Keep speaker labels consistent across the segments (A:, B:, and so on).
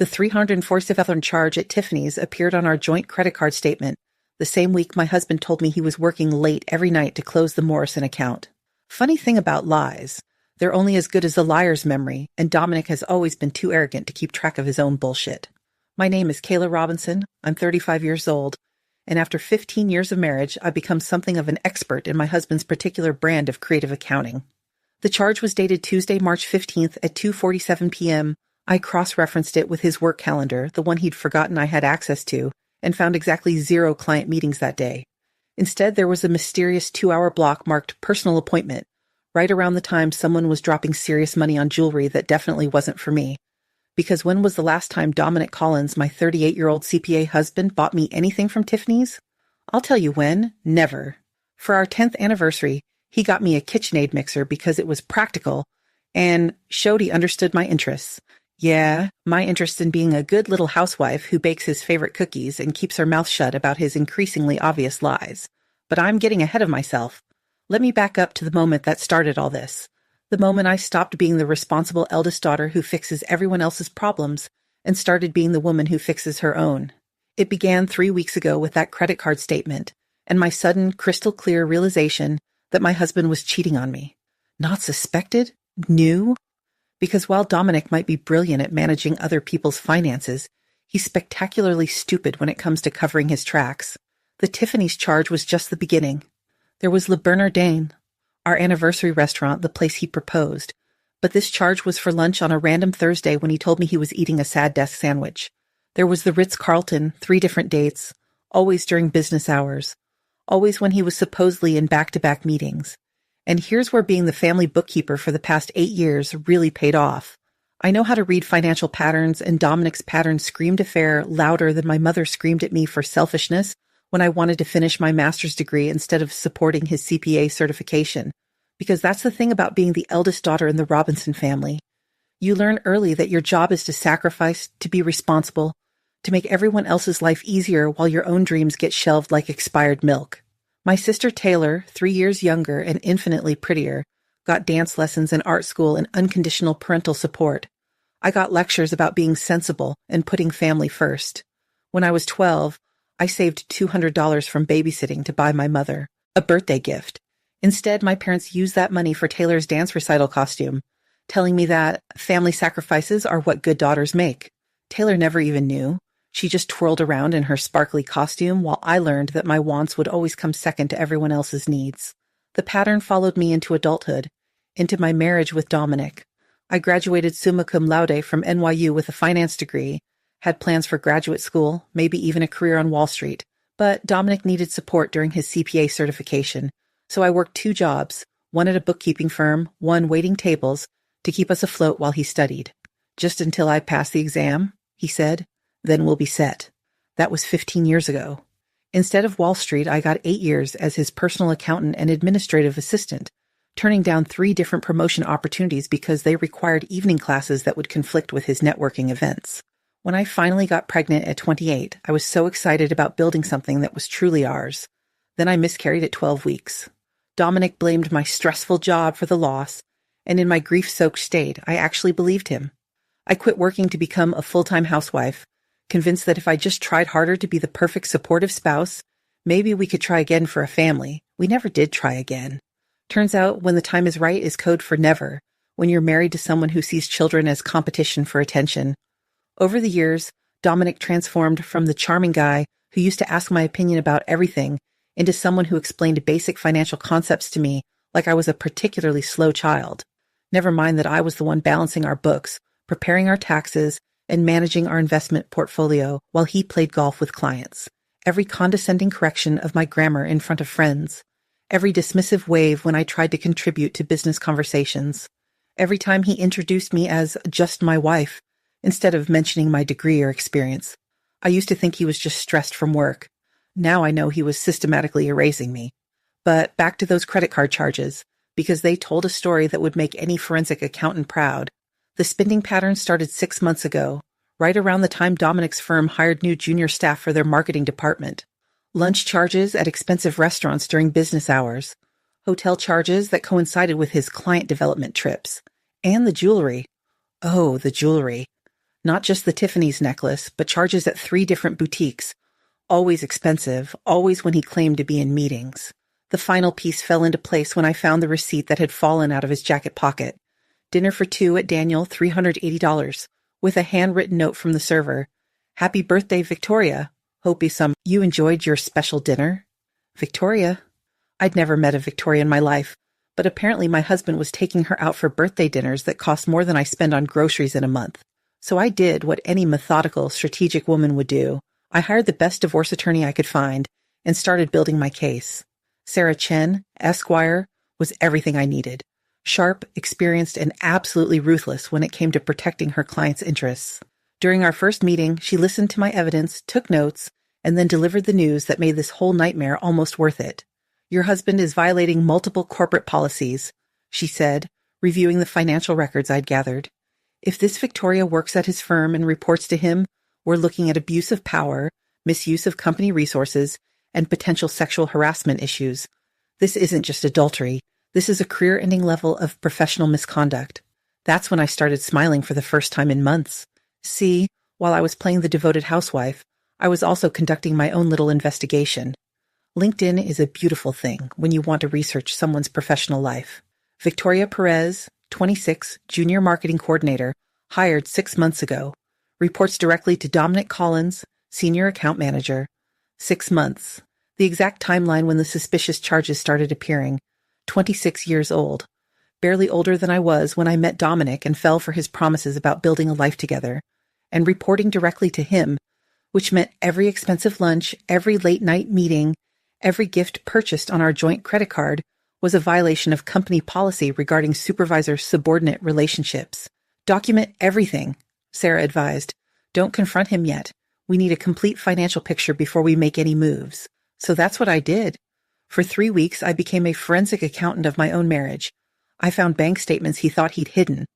A: The $347 charge at Tiffany's appeared on our joint credit card statement the same week my husband told me he was working late every night to close the Morrison account. Funny thing about lies, they're only as good as the liar's memory, and Dominic has always been too arrogant to keep track of his own bullshit. My name is Kayla Robinson, I'm 35 years old, and after 15 years of marriage, I've become something of an expert in my husband's particular brand of creative accounting. The charge was dated Tuesday, March 15th at 2:47 p.m. I cross-referenced it with his work calendar, the one he'd forgotten I had access to, and found exactly 0 client meetings that day. Instead, there was a mysterious 2-hour block marked personal appointment, right around the time someone was dropping serious money on jewelry that definitely wasn't for me. Because when was the last time Dominic Collins, my 38-year-old CPA husband, bought me anything from Tiffany's? I'll tell you when. Never. For our 10th anniversary, he got me a KitchenAid mixer because it was practical and showed he understood my interests. Yeah, my interest in being a good little housewife who bakes his favorite cookies and keeps her mouth shut about his increasingly obvious lies. But I'm getting ahead of myself. Let me back up to the moment that started all this. The moment I stopped being the responsible eldest daughter who fixes everyone else's problems and started being the woman who fixes her own. It began 3 weeks ago with that credit card statement and my sudden, crystal clear realization that my husband was cheating on me. Not suspected? Knew? Because while Dominic might be brilliant at managing other people's finances, he's spectacularly stupid when it comes to covering his tracks. The Tiffany's charge was just the beginning. There was Le Bernardin, our anniversary restaurant, the place he proposed. But this charge was for lunch on a random Thursday when he told me he was eating a sad death sandwich. There was the Ritz-Carlton, 3 different dates, always during business hours, always when he was supposedly in back-to-back meetings. And here's where being the family bookkeeper for the past 8 years really paid off. I know how to read financial patterns, and Dominic's patterns screamed affair louder than my mother screamed at me for selfishness when I wanted to finish my master's degree instead of supporting his CPA certification. Because that's the thing about being the eldest daughter in the Robinson family. You learn early that your job is to sacrifice, to be responsible, to make everyone else's life easier while your own dreams get shelved like expired milk. My sister Taylor, 3 years younger and infinitely prettier, got dance lessons in art school and unconditional parental support. I got lectures about being sensible and putting family first. When I was 12, I saved $200 from babysitting to buy my mother a birthday gift. Instead, my parents used that money for Taylor's dance recital costume, telling me that family sacrifices are what good daughters make. Taylor never even knew. She just twirled around in her sparkly costume while I learned that my wants would always come second to everyone else's needs. The pattern followed me into adulthood, into my marriage with Dominic. I graduated summa cum laude from NYU with a finance degree, had plans for graduate school, maybe even a career on Wall Street. But Dominic needed support during his CPA certification, so I worked 2 jobs, one at a bookkeeping firm, one waiting tables, to keep us afloat while he studied. Just until I passed the exam, he said. Then we'll be set. That was 15 years ago. Instead of Wall Street, I got 8 years as his personal accountant and administrative assistant, turning down 3 different promotion opportunities because they required evening classes that would conflict with his networking events. When I finally got pregnant at 28, I was so excited about building something that was truly ours. Then I miscarried at 12 weeks. Dominic blamed my stressful job for the loss, and in my grief-soaked state, I actually believed him. I quit working to become a full-time housewife, convinced that if I just tried harder to be the perfect supportive spouse, maybe we could try again for a family. We never did try again. Turns out when the time is right is code for never, when you're married to someone who sees children as competition for attention. Over the years, Dominic transformed from the charming guy who used to ask my opinion about everything into someone who explained basic financial concepts to me like I was a particularly slow child. Never mind that I was the one balancing our books, preparing our taxes, and managing our investment portfolio while he played golf with clients. Every condescending correction of my grammar in front of friends. Every dismissive wave when I tried to contribute to business conversations. Every time he introduced me as just my wife, instead of mentioning my degree or experience. I used to think he was just stressed from work. Now I know he was systematically erasing me. But back to those credit card charges, because they told a story that would make any forensic accountant proud. The spending pattern started 6 months ago, right around the time Dominic's firm hired new junior staff for their marketing department. Lunch charges at expensive restaurants during business hours. Hotel charges that coincided with his client development trips. And the jewelry. Oh, the jewelry. Not just the Tiffany's necklace, but charges at 3 different boutiques. Always expensive, always when he claimed to be in meetings. The final piece fell into place when I found the receipt that had fallen out of his jacket pocket. Dinner for 2 at Daniel, $380, with a handwritten note from the server. Happy birthday, Victoria. Hope you enjoyed your special dinner. Victoria? I'd never met a Victoria in my life, but apparently my husband was taking her out for birthday dinners that cost more than I spend on groceries in a month. So I did what any methodical, strategic woman would do. I hired the best divorce attorney I could find and started building my case. Sarah Chen, Esquire, was everything I needed. Sharp, experienced, and absolutely ruthless when it came to protecting her client's interests. During our first meeting, she listened to my evidence, took notes, and then delivered the news that made this whole nightmare almost worth it. Your husband is violating multiple corporate policies, she said, reviewing the financial records I'd gathered. If this Victoria works at his firm and reports to him, we're looking at abuse of power, misuse of company resources, and potential sexual harassment issues. This isn't just adultery. This is a career-ending level of professional misconduct. That's when I started smiling for the first time in months. See, while I was playing the devoted housewife, I was also conducting my own little investigation. LinkedIn is a beautiful thing when you want to research someone's professional life. Victoria Perez, 26, junior marketing coordinator, hired 6 months ago. Reports directly to Dominic Collins, senior account manager. 6 months. The exact timeline when the suspicious charges started appearing. 26 years old. Barely older than I was when I met Dominic and fell for his promises about building a life together. And reporting directly to him, which meant every expensive lunch, every late-night meeting, every gift purchased on our joint credit card was a violation of company policy regarding supervisor-subordinate relationships. Document everything, Sarah advised. Don't confront him yet. We need a complete financial picture before we make any moves. So that's what I did. For 3 weeks, I became a forensic accountant of my own marriage. I found bank statements he thought he'd hidden.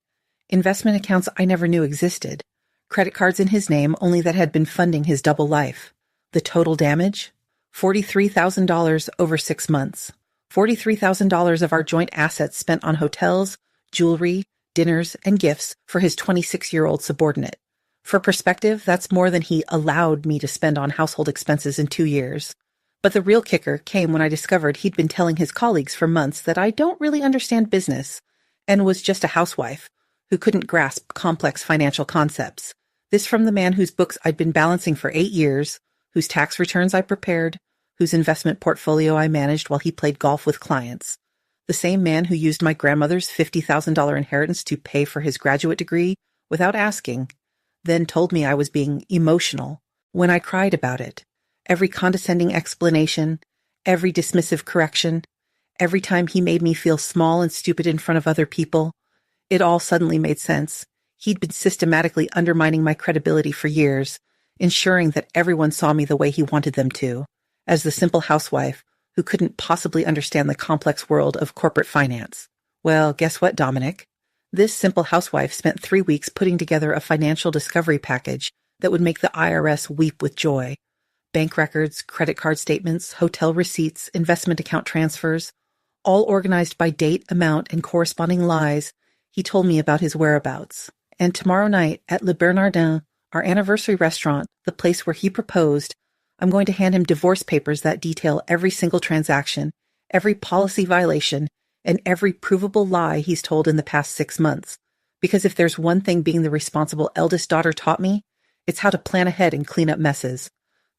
A: Investment accounts I never knew existed. Credit cards in his name only that had been funding his double life. The total damage? $43,000 over 6 months. $43,000 of our joint assets spent on hotels, jewelry, dinners, and gifts for his 26-year-old subordinate. For perspective, that's more than he allowed me to spend on household expenses in 2 years. But the real kicker came when I discovered he'd been telling his colleagues for months that I don't really understand business and was just a housewife who couldn't grasp complex financial concepts. This from the man whose books I'd been balancing for 8 years, whose tax returns I prepared, whose investment portfolio I managed while he played golf with clients. The same man who used my grandmother's $50,000 inheritance to pay for his graduate degree without asking, then told me I was being emotional when I cried about it. Every condescending explanation, every dismissive correction, every time he made me feel small and stupid in front of other people, it all suddenly made sense. He'd been systematically undermining my credibility for years, ensuring that everyone saw me the way he wanted them to, as the simple housewife who couldn't possibly understand the complex world of corporate finance. Well, guess what, Dominic? This simple housewife spent 3 weeks putting together a financial discovery package that would make the IRS weep with joy. Bank records, credit card statements, hotel receipts, investment account transfers, all organized by date, amount, and corresponding lies he told me about his whereabouts. And tomorrow night at Le Bernardin, our anniversary restaurant, the place where he proposed, I'm going to hand him divorce papers that detail every single transaction, every policy violation, and every provable lie he's told in the past 6 months. Because if there's one thing being the responsible eldest daughter taught me, it's how to plan ahead and clean up messes.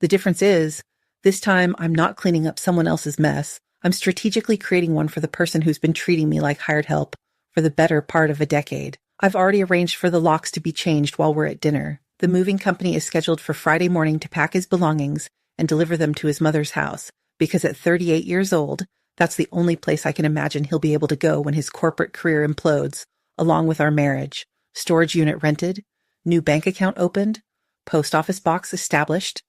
A: The difference is, this time I'm not cleaning up someone else's mess. I'm strategically creating one for the person who's been treating me like hired help for the better part of a decade. I've already arranged for the locks to be changed while we're at dinner. The moving company is scheduled for Friday morning to pack his belongings and deliver them to his mother's house, because at 38 years old, that's the only place I can imagine he'll be able to go when his corporate career implodes, along with our marriage. Storage unit rented, new bank account opened, post office box established.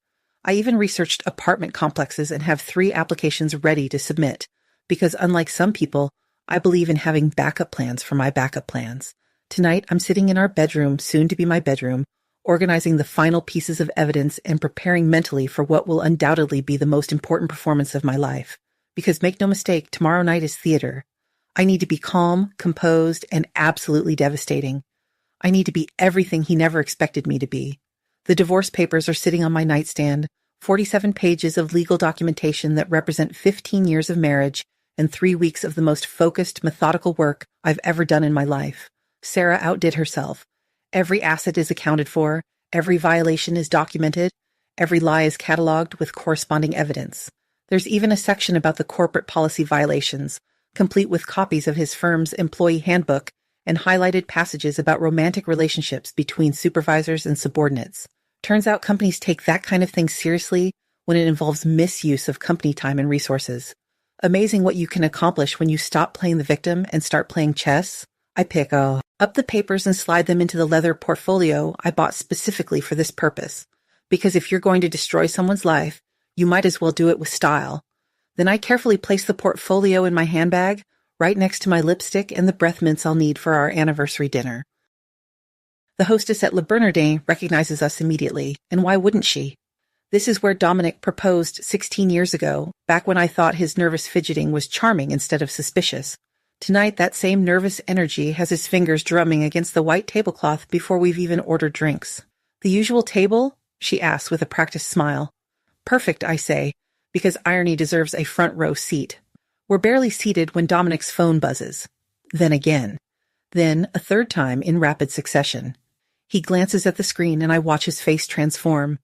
A: I even researched apartment complexes and have 3 applications ready to submit, because unlike some people, I believe in having backup plans for my backup plans. Tonight, I'm sitting in our bedroom, soon to be my bedroom, organizing the final pieces of evidence and preparing mentally for what will undoubtedly be the most important performance of my life. Because make no mistake, tomorrow night is theater. I need to be calm, composed, and absolutely devastating. I need to be everything he never expected me to be. The divorce papers are sitting on my nightstand, 47 pages of legal documentation that represent 15 years of marriage and 3 weeks of the most focused, methodical work I've ever done in my life. Sarah outdid herself. Every asset is accounted for, every violation is documented, every lie is cataloged with corresponding evidence. There's even a section about the corporate policy violations, complete with copies of his firm's employee handbook and highlighted passages about romantic relationships between supervisors and subordinates. Turns out companies take that kind of thing seriously when it involves misuse of company time and resources. Amazing what you can accomplish when you stop playing the victim and start playing chess. I pick up the papers and slide them into the leather portfolio I bought specifically for this purpose. Because if you're going to destroy someone's life, you might as well do it with style. Then I carefully place the portfolio in my handbag, right next to my lipstick and the breath mints I'll need for our anniversary dinner. The hostess at Le Bernardin recognizes us immediately, and why wouldn't she? This is where Dominic proposed 16 years ago, back when I thought his nervous fidgeting was charming instead of suspicious. Tonight, that same nervous energy has his fingers drumming against the white tablecloth before we've even ordered drinks. The usual table? She asks with a practiced smile. Perfect, I say, because irony deserves a front row seat. We're barely seated when Dominic's phone buzzes. Then again. Then a third time in rapid succession. He glances at the screen and I watch his face transform.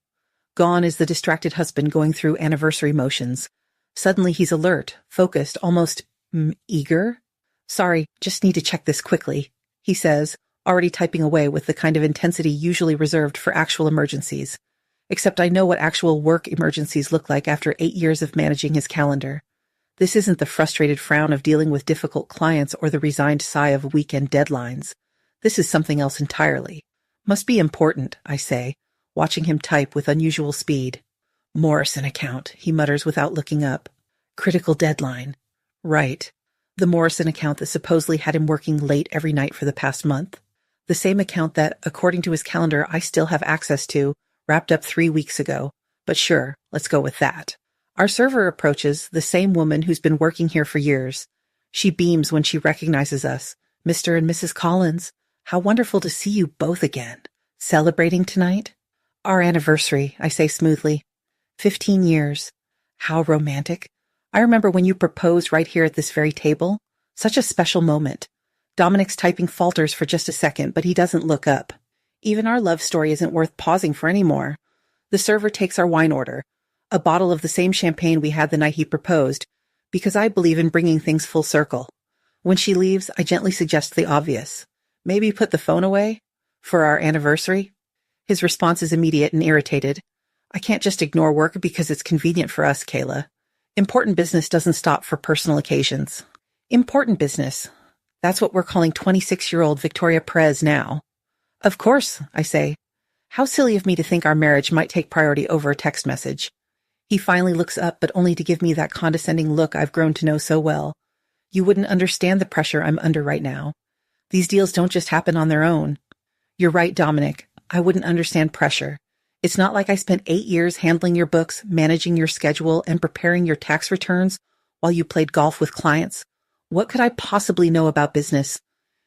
A: Gone is the distracted husband going through anniversary motions. Suddenly he's alert, focused, almost eager. Sorry, just need to check this quickly, he says, already typing away with the kind of intensity usually reserved for actual emergencies. Except I know what actual work emergencies look like after 8 years of managing his calendar. This isn't the frustrated frown of dealing with difficult clients or the resigned sigh of weekend deadlines. This is something else entirely. Must be important, I say, watching him type with unusual speed. Morrison account, he mutters without looking up. Critical deadline. Right. The Morrison account that supposedly had him working late every night for the past month. The same account that, according to his calendar, I still have access to, wrapped up 3 weeks ago. But sure, let's go with that. Our server approaches, the same woman who's been working here for years. She beams when she recognizes us. Mr. and Mrs. Collins, how wonderful to see you both again. Celebrating tonight? Our anniversary, I say smoothly. 15 years. How romantic. I remember when you proposed right here at this very table. Such a special moment. Dominic's typing falters for just a second, but he doesn't look up. Even our love story isn't worth pausing for anymore. The server takes our wine order, a bottle of the same champagne we had the night he proposed, because I believe in bringing things full circle. When she leaves, I gently suggest the obvious. Maybe put the phone away? For our anniversary? His response is immediate and irritated. I can't just ignore work because it's convenient for us, Kayla. Important business doesn't stop for personal occasions. Important business. That's what we're calling 26-year-old Victoria Perez now. Of course, I say. How silly of me to think our marriage might take priority over a text message. He finally looks up, but only to give me that condescending look I've grown to know so well. You wouldn't understand the pressure I'm under right now. These deals don't just happen on their own. You're right, Dominic. I wouldn't understand pressure. It's not like I spent 8 years handling your books, managing your schedule, and preparing your tax returns while you played golf with clients. What could I possibly know about business?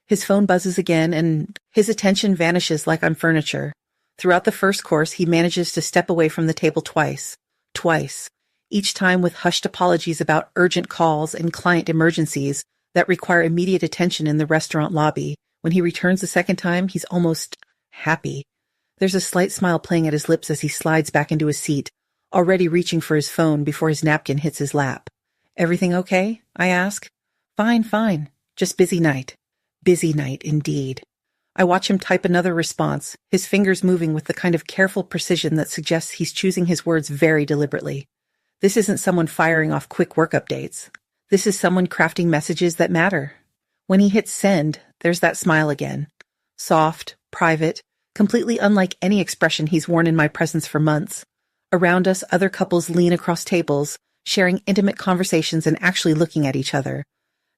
A: His phone buzzes again, and his attention vanishes like I'm furniture. Throughout the first course, he manages to step away from the table twice. Twice. Each time with hushed apologies about urgent calls and client emergencies that require immediate attention in the restaurant lobby. When he returns the second time, he's almost happy. There's a slight smile playing at his lips as he slides back into his seat, already reaching for his phone before his napkin hits his lap. Everything okay? I ask. Fine, fine. Just busy night. Busy night, indeed. I watch him type another response, his fingers moving with the kind of careful precision that suggests he's choosing his words very deliberately. This isn't someone firing off quick work updates. This is someone crafting messages that matter. When he hits send, there's that smile again. Soft, private, completely unlike any expression he's worn in my presence for months. Around us, other couples lean across tables, sharing intimate conversations and actually looking at each other.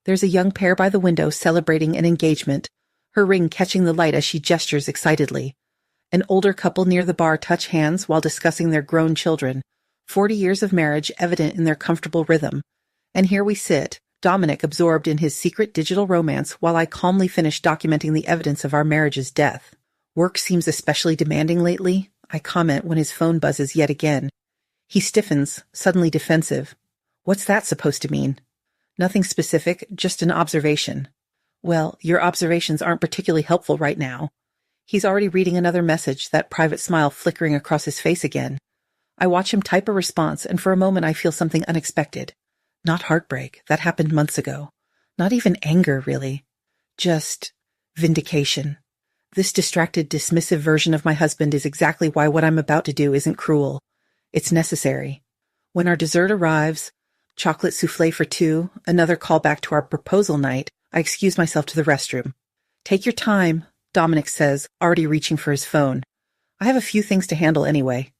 A: There's a young pair by the window celebrating an engagement, her ring catching the light as she gestures excitedly. An older couple near the bar touch hands while discussing their grown children, 40 years of marriage evident in their comfortable rhythm. And here we sit, Dominic absorbed in his secret digital romance while I calmly finished documenting the evidence of our marriage's death. Work seems especially demanding lately, I comment when his phone buzzes yet again. He stiffens, suddenly defensive. What's that supposed to mean? Nothing specific, just an observation. Well, your observations aren't particularly helpful right now. He's already reading another message, that private smile flickering across his face again. I watch him type a response, and for a moment I feel something unexpected. Not heartbreak, that happened months ago. Not even anger, really. Just vindication. This distracted, dismissive version of my husband is exactly why what I'm about to do isn't cruel. It's necessary. When our dessert arrives, chocolate souffle for two, another callback to our proposal night, I excuse myself to the restroom. Take your time, Dominic says, already reaching for his phone. I have a few things to handle anyway.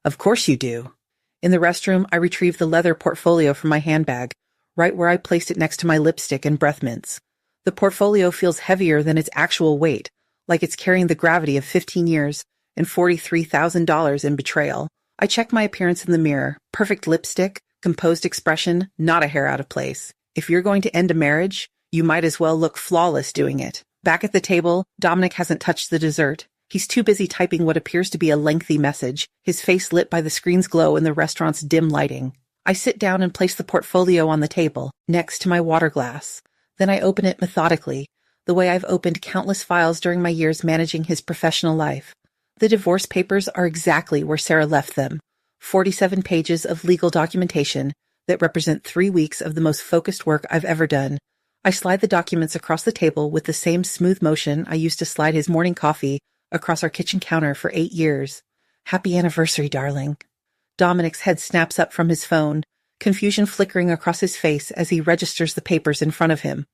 A: Of course you do. In the restroom, I retrieve the leather portfolio from my handbag, right where I placed it next to my lipstick and breath mints. The portfolio feels heavier than its actual weight, like it's carrying the gravity of 15 years and $43,000 in betrayal. I check my appearance in the mirror. Perfect lipstick, composed expression, not a hair out of place. If you're going to end a marriage, you might as well look flawless doing it. Back at the table, Dominic hasn't touched the dessert. He's too busy typing what appears to be a lengthy message, his face lit by the screen's glow and the restaurant's dim lighting. I sit down and place the portfolio on the table, next to my water glass. Then I open it methodically, the way I've opened countless files during my years managing his professional life. The divorce papers are exactly where Sarah left them. 47 pages of legal documentation that represent 3 weeks of the most focused work I've ever done. I slide the documents across the table with the same smooth motion I used to slide his morning coffee across our kitchen counter for 8 years. Happy anniversary, darling. Dominic's head snaps up from his phone, confusion flickering across his face as he registers the papers in front of him.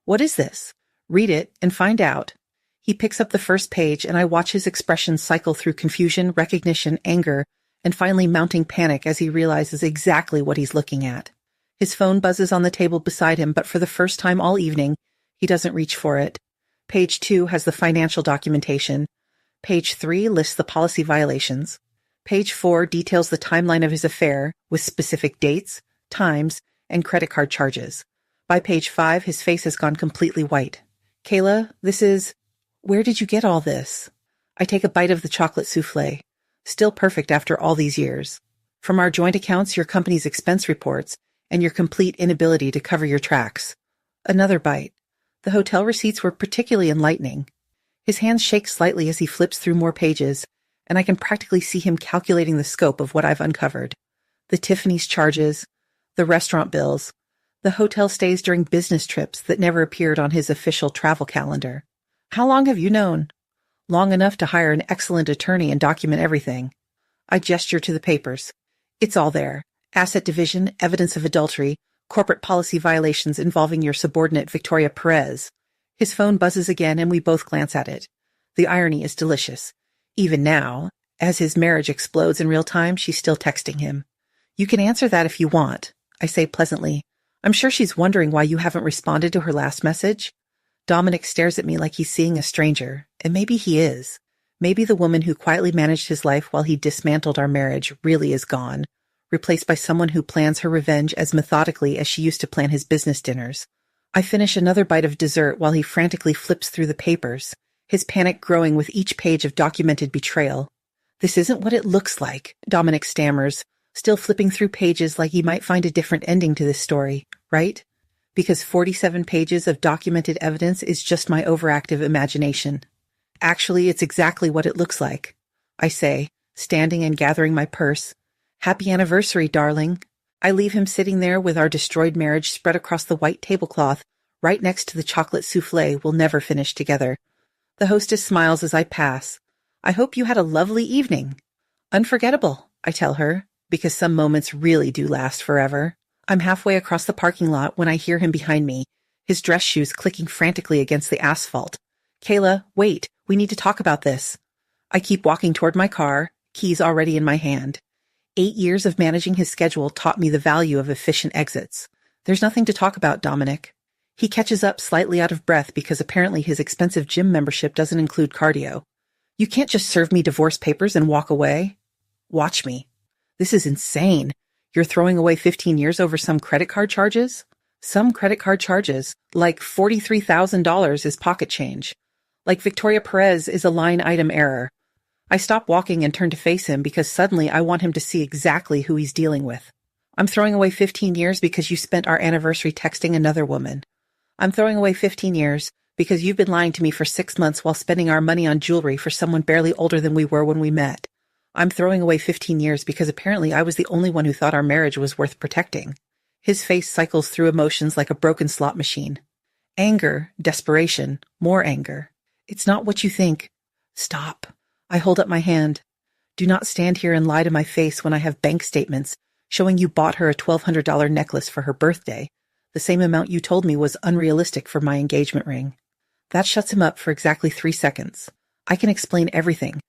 A: What is this? Read it and find out. He picks up the first page and I watch his expression cycle through confusion, recognition, anger, and finally mounting panic as he realizes exactly what he's looking at. His phone buzzes on the table beside him, but for the first time all evening, he doesn't reach for it. Page 2 has the financial documentation. Page 3 lists the policy violations. Page 4 details the timeline of his affair with specific dates, times, and credit card charges. By page 5, his face has gone completely white. Kayla, where did you get all this? I take a bite of the chocolate souffle. Still perfect after all these years. From our joint accounts, your company's expense reports, and your complete inability to cover your tracks. Another bite. The hotel receipts were particularly enlightening. His hands shake slightly as he flips through more pages, and I can practically see him calculating the scope of what I've uncovered. The Tiffany's charges, the restaurant bills, the hotel stays during business trips that never appeared on his official travel calendar. How long have you known? Long enough to hire an excellent attorney and document everything. I gesture to the papers. It's all there. Asset division, evidence of adultery, corporate policy violations involving your subordinate Victoria Perez. His phone buzzes again and we both glance at it. The irony is delicious. Even now, as his marriage explodes in real time, she's still texting him. You can answer that if you want, I say pleasantly. I'm sure she's wondering why you haven't responded to her last message. Dominic stares at me like he's seeing a stranger, and maybe he is. Maybe the woman who quietly managed his life while he dismantled our marriage really is gone, replaced by someone who plans her revenge as methodically as she used to plan his business dinners. I finish another bite of dessert while he frantically flips through the papers, his panic growing with each page of documented betrayal. This isn't what it looks like, Dominic stammers, still flipping through pages like he might find a different ending to this story, right? Because 47 pages of documented evidence is just my overactive imagination. Actually, it's exactly what it looks like, I say, standing and gathering my purse. Happy anniversary, darling. I leave him sitting there with our destroyed marriage spread across the white tablecloth, right next to the chocolate souffle we'll never finish together. The hostess smiles as I pass. I hope you had a lovely evening. Unforgettable, I tell her, because some moments really do last forever. I'm halfway across the parking lot when I hear him behind me, his dress shoes clicking frantically against the asphalt. Kayla, wait, we need to talk about this. I keep walking toward my car, keys already in my hand. 8 years of managing his schedule taught me the value of efficient exits. There's nothing to talk about, Dominic. He catches up slightly out of breath because apparently his expensive gym membership doesn't include cardio. You can't just serve me divorce papers and walk away. Watch me. This is insane. You're throwing away 15 years over some credit card charges? Some credit card charges, like $43,000, is pocket change. Like Victoria Perez is a line item error. I stop walking and turn to face him because suddenly I want him to see exactly who he's dealing with. I'm throwing away 15 years because you spent our anniversary texting another woman. I'm throwing away 15 years because you've been lying to me for 6 months while spending our money on jewelry for someone barely older than we were when we met. I'm throwing away 15 years because apparently I was the only one who thought our marriage was worth protecting. His face cycles through emotions like a broken slot machine. Anger, desperation, more anger. It's not what you think. Stop. I hold up my hand. Do not stand here and lie to my face when I have bank statements showing you bought her a $1,200 necklace for her birthday, the same amount you told me was unrealistic for my engagement ring. That shuts him up for exactly 3 seconds. I can explain everything.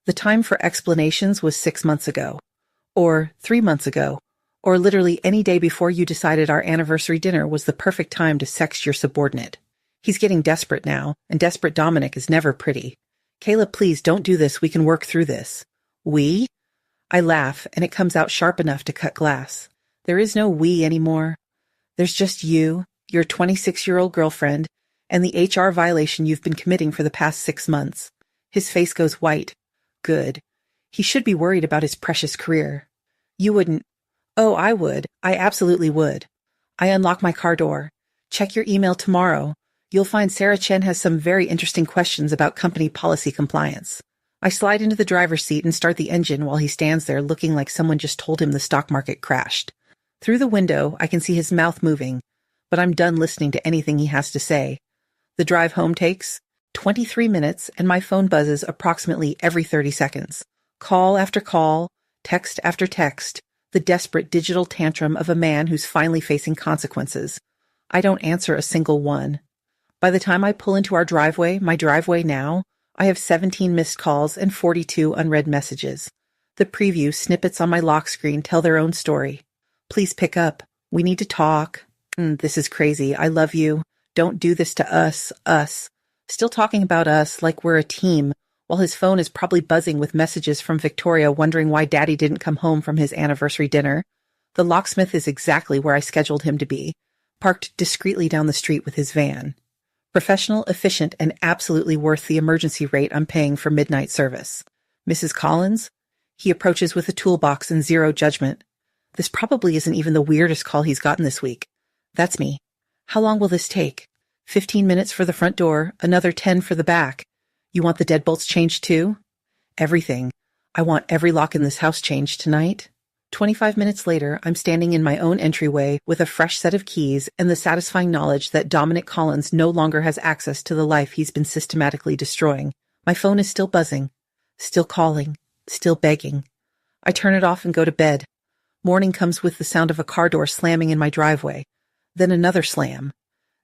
A: The time for explanations was 6 months ago, or 3 months ago, or literally any day before you decided our anniversary dinner was the perfect time to sext your subordinate. He's getting desperate now, and desperate Dominic is never pretty. Kayla, please don't do this. We can work through this. We? I laugh, and it comes out sharp enough to cut glass. There is no we anymore. There's just you, your 26-year-old girlfriend, and the HR violation you've been committing for the past 6 months. His face goes white. Good. He should be worried about his precious career. You wouldn't. Oh, I would. I absolutely would. I unlock my car door. Check your email tomorrow. You'll find Sarah Chen has some very interesting questions about company policy compliance. I slide into the driver's seat and start the engine while he stands there looking like someone just told him the stock market crashed. Through the window, I can see his mouth moving, but I'm done listening to anything he has to say. The drive home takes 23 minutes, and my phone buzzes approximately every 30 seconds. Call after call, text after text, the desperate digital tantrum of a man who's finally facing consequences. I don't answer a single one. By the time I pull into our driveway, my driveway now, I have 17 missed calls and 42 unread messages. The preview snippets on my lock screen tell their own story. Please pick up. We need to talk. This is crazy. I love you. Don't do this to us. Still talking about us like we're a team, while his phone is probably buzzing with messages from Victoria wondering why Daddy didn't come home from his anniversary dinner. The locksmith is exactly where I scheduled him to be, parked discreetly down the street with his van. Professional, efficient, and absolutely worth the emergency rate I'm paying for midnight service. Mrs. Collins? He approaches with a toolbox and zero judgment. This probably isn't even the weirdest call he's gotten this week. That's me. How long will this take? 15 minutes for the front door, another 10 for the back. You want the deadbolts changed too? Everything. I want every lock in this house changed tonight. 25 minutes later, I'm standing in my own entryway with a fresh set of keys and the satisfying knowledge that Dominic Collins no longer has access to the life he's been systematically destroying. My phone is still buzzing, still calling, still begging. I turn it off and go to bed. Morning comes with the sound of a car door slamming in my driveway. Then another slam.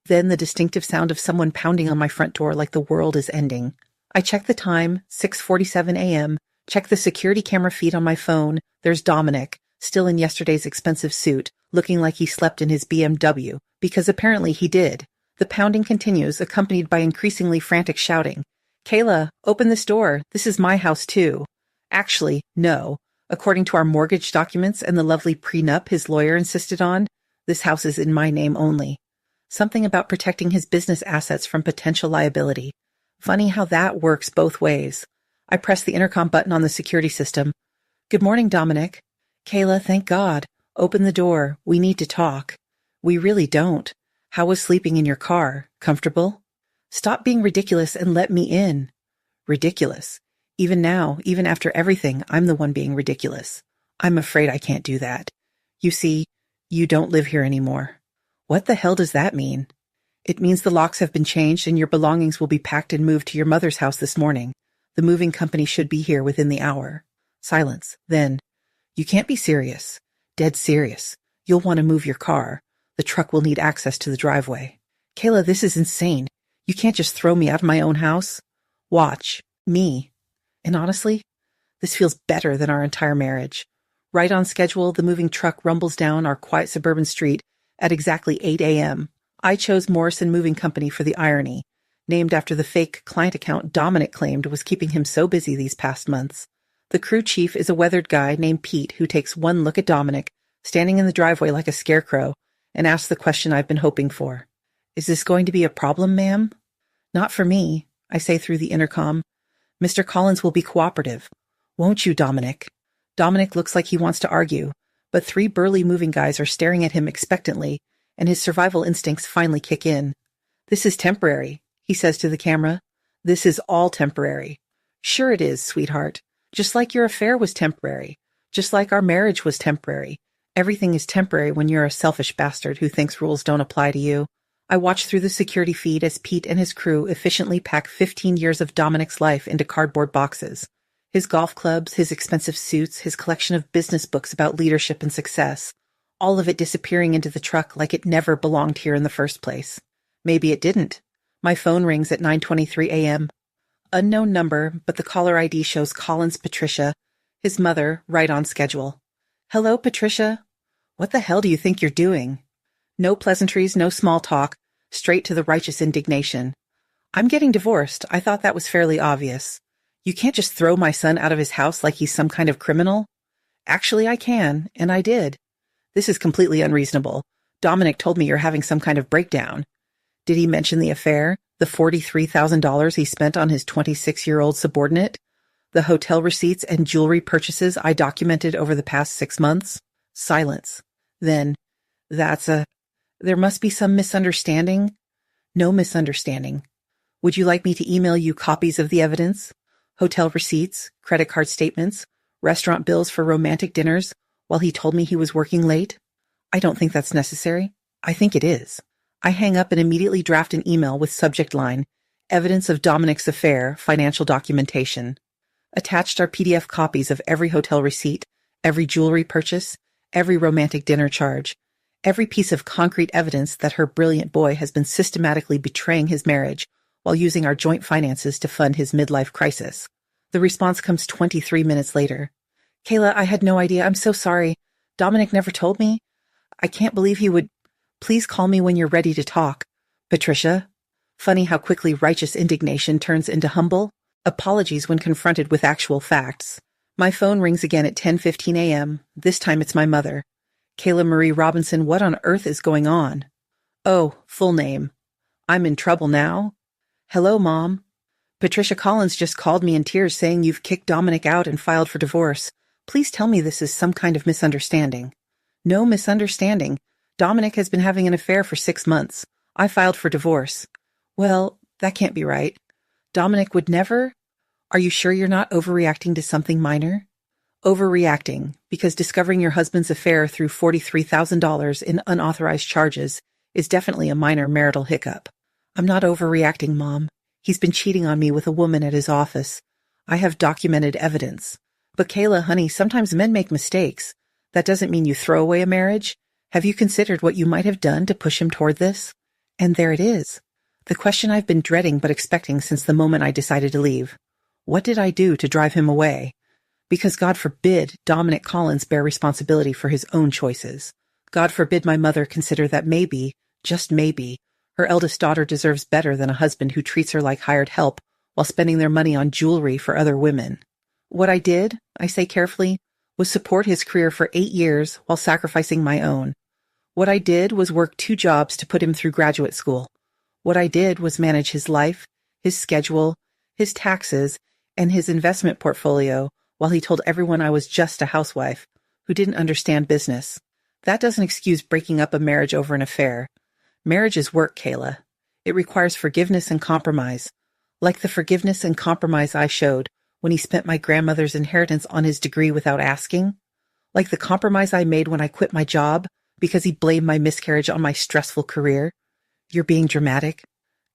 A: Then the distinctive sound of someone pounding on my front door like the world is ending. I check the time, 6:47 a.m., check the security camera feed on my phone. There's Dominic, still in yesterday's expensive suit, looking like he slept in his BMW, because apparently he did. The pounding continues, accompanied by increasingly frantic shouting. Kayla, open this door. This is my house too. Actually, no. According to our mortgage documents and the lovely prenup his lawyer insisted on, this house is in my name only. Something about protecting his business assets from potential liability. Funny how that works both ways. I press the intercom button on the security system. Good morning, Dominic. Kayla, thank God. Open the door. We need to talk. We really don't. How was sleeping in your car? Comfortable? Stop being ridiculous and let me in. Ridiculous. Even now, even after everything, I'm the one being ridiculous. I'm afraid I can't do that. You see, you don't live here anymore. What the hell does that mean? It means the locks have been changed and your belongings will be packed and moved to your mother's house this morning. The moving company should be here within the hour. Silence. Then, you can't be serious. Dead serious. You'll want to move your car. The truck will need access to the driveway. Kayla, this is insane. You can't just throw me out of my own house. Watch. Me. And honestly, this feels better than our entire marriage. Right on schedule, the moving truck rumbles down our quiet suburban street at exactly 8 a.m. I chose Morrison Moving Company for the irony, named after the fake client account Dominic claimed was keeping him so busy these past months. The crew chief is a weathered guy named Pete who takes one look at Dominic, standing in the driveway like a scarecrow, and asks the question I've been hoping for. Is this going to be a problem, ma'am? Not for me, I say through the intercom. Mr. Collins will be cooperative. Won't you, Dominic? Dominic looks like he wants to argue, but 3 burly moving guys are staring at him expectantly, and his survival instincts finally kick in. This is temporary, he says to the camera. This is all temporary. Sure it is, sweetheart. Just like your affair was temporary. Just like our marriage was temporary. Everything is temporary when you're a selfish bastard who thinks rules don't apply to you. I watch through the security feed as Pete and his crew efficiently pack 15 years of Dominic's life into cardboard boxes. His golf clubs, his expensive suits, his collection of business books about leadership and success. All of it disappearing into the truck like it never belonged here in the first place. Maybe it didn't. My phone rings at 9:23 a.m. Unknown number, but the caller ID shows Collins Patricia, his mother, right on schedule. Hello, Patricia. What the hell do you think you're doing? No pleasantries, no small talk, straight to the righteous indignation. I'm getting divorced. I thought that was fairly obvious. You can't just throw my son out of his house like he's some kind of criminal. Actually, I can, and I did. This is completely unreasonable. Dominic told me you're having some kind of breakdown. Did he mention the affair? The $43,000 he spent on his 26-year-old subordinate? The hotel receipts and jewelry purchases I documented over the past 6 months? Silence. Then, there must be some misunderstanding? No misunderstanding. Would you like me to email you copies of the evidence? Hotel receipts, credit card statements, restaurant bills for romantic dinners, while he told me he was working late? I don't think that's necessary. I think it is. I hang up and immediately draft an email with subject line, Evidence of Dominic's Affair, Financial Documentation. Attached are PDF copies of every hotel receipt, every jewelry purchase, every romantic dinner charge, every piece of concrete evidence that her brilliant boy has been systematically betraying his marriage while using our joint finances to fund his midlife crisis. The response comes 23 minutes later. Kayla, I had no idea. I'm so sorry. Dominic never told me. I can't believe he would. Please call me when you're ready to talk. Patricia. Funny how quickly righteous indignation turns into humble apologies when confronted with actual facts. My phone rings again at 10:15 a.m. This time it's my mother. Kayla Marie Robinson, what on earth is going on? Oh, full name. I'm in trouble now? Hello, Mom. Patricia Collins just called me in tears saying you've kicked Dominic out and filed for divorce. Please tell me this is some kind of misunderstanding. No misunderstanding. Dominic has been having an affair for 6 months. I filed for divorce. Well, that can't be right. Dominic would never? Are you sure you're not overreacting to something minor? Overreacting, because discovering your husband's affair through $43,000 in unauthorized charges is definitely a minor marital hiccup. I'm not overreacting, Mom. He's been cheating on me with a woman at his office. I have documented evidence. But Kayla, honey, sometimes men make mistakes. That doesn't mean you throw away a marriage. Have you considered what you might have done to push him toward this? And there it is. The question I've been dreading but expecting since the moment I decided to leave. What did I do to drive him away? Because God forbid Dominic Collins bear responsibility for his own choices. God forbid my mother consider that maybe, just maybe, her eldest daughter deserves better than a husband who treats her like hired help while spending their money on jewelry for other women. What I did, I say carefully, was support his career for 8 years while sacrificing my own. What I did was work 2 jobs to put him through graduate school. What I did was manage his life, his schedule, his taxes, and his investment portfolio while he told everyone I was just a housewife who didn't understand business. That doesn't excuse breaking up a marriage over an affair. Marriage is work, Kayla. It requires forgiveness and compromise, like the forgiveness and compromise I showed when he spent my grandmother's inheritance on his degree without asking, like the compromise I made when I quit my job because he blamed my miscarriage on my stressful career. You're being dramatic?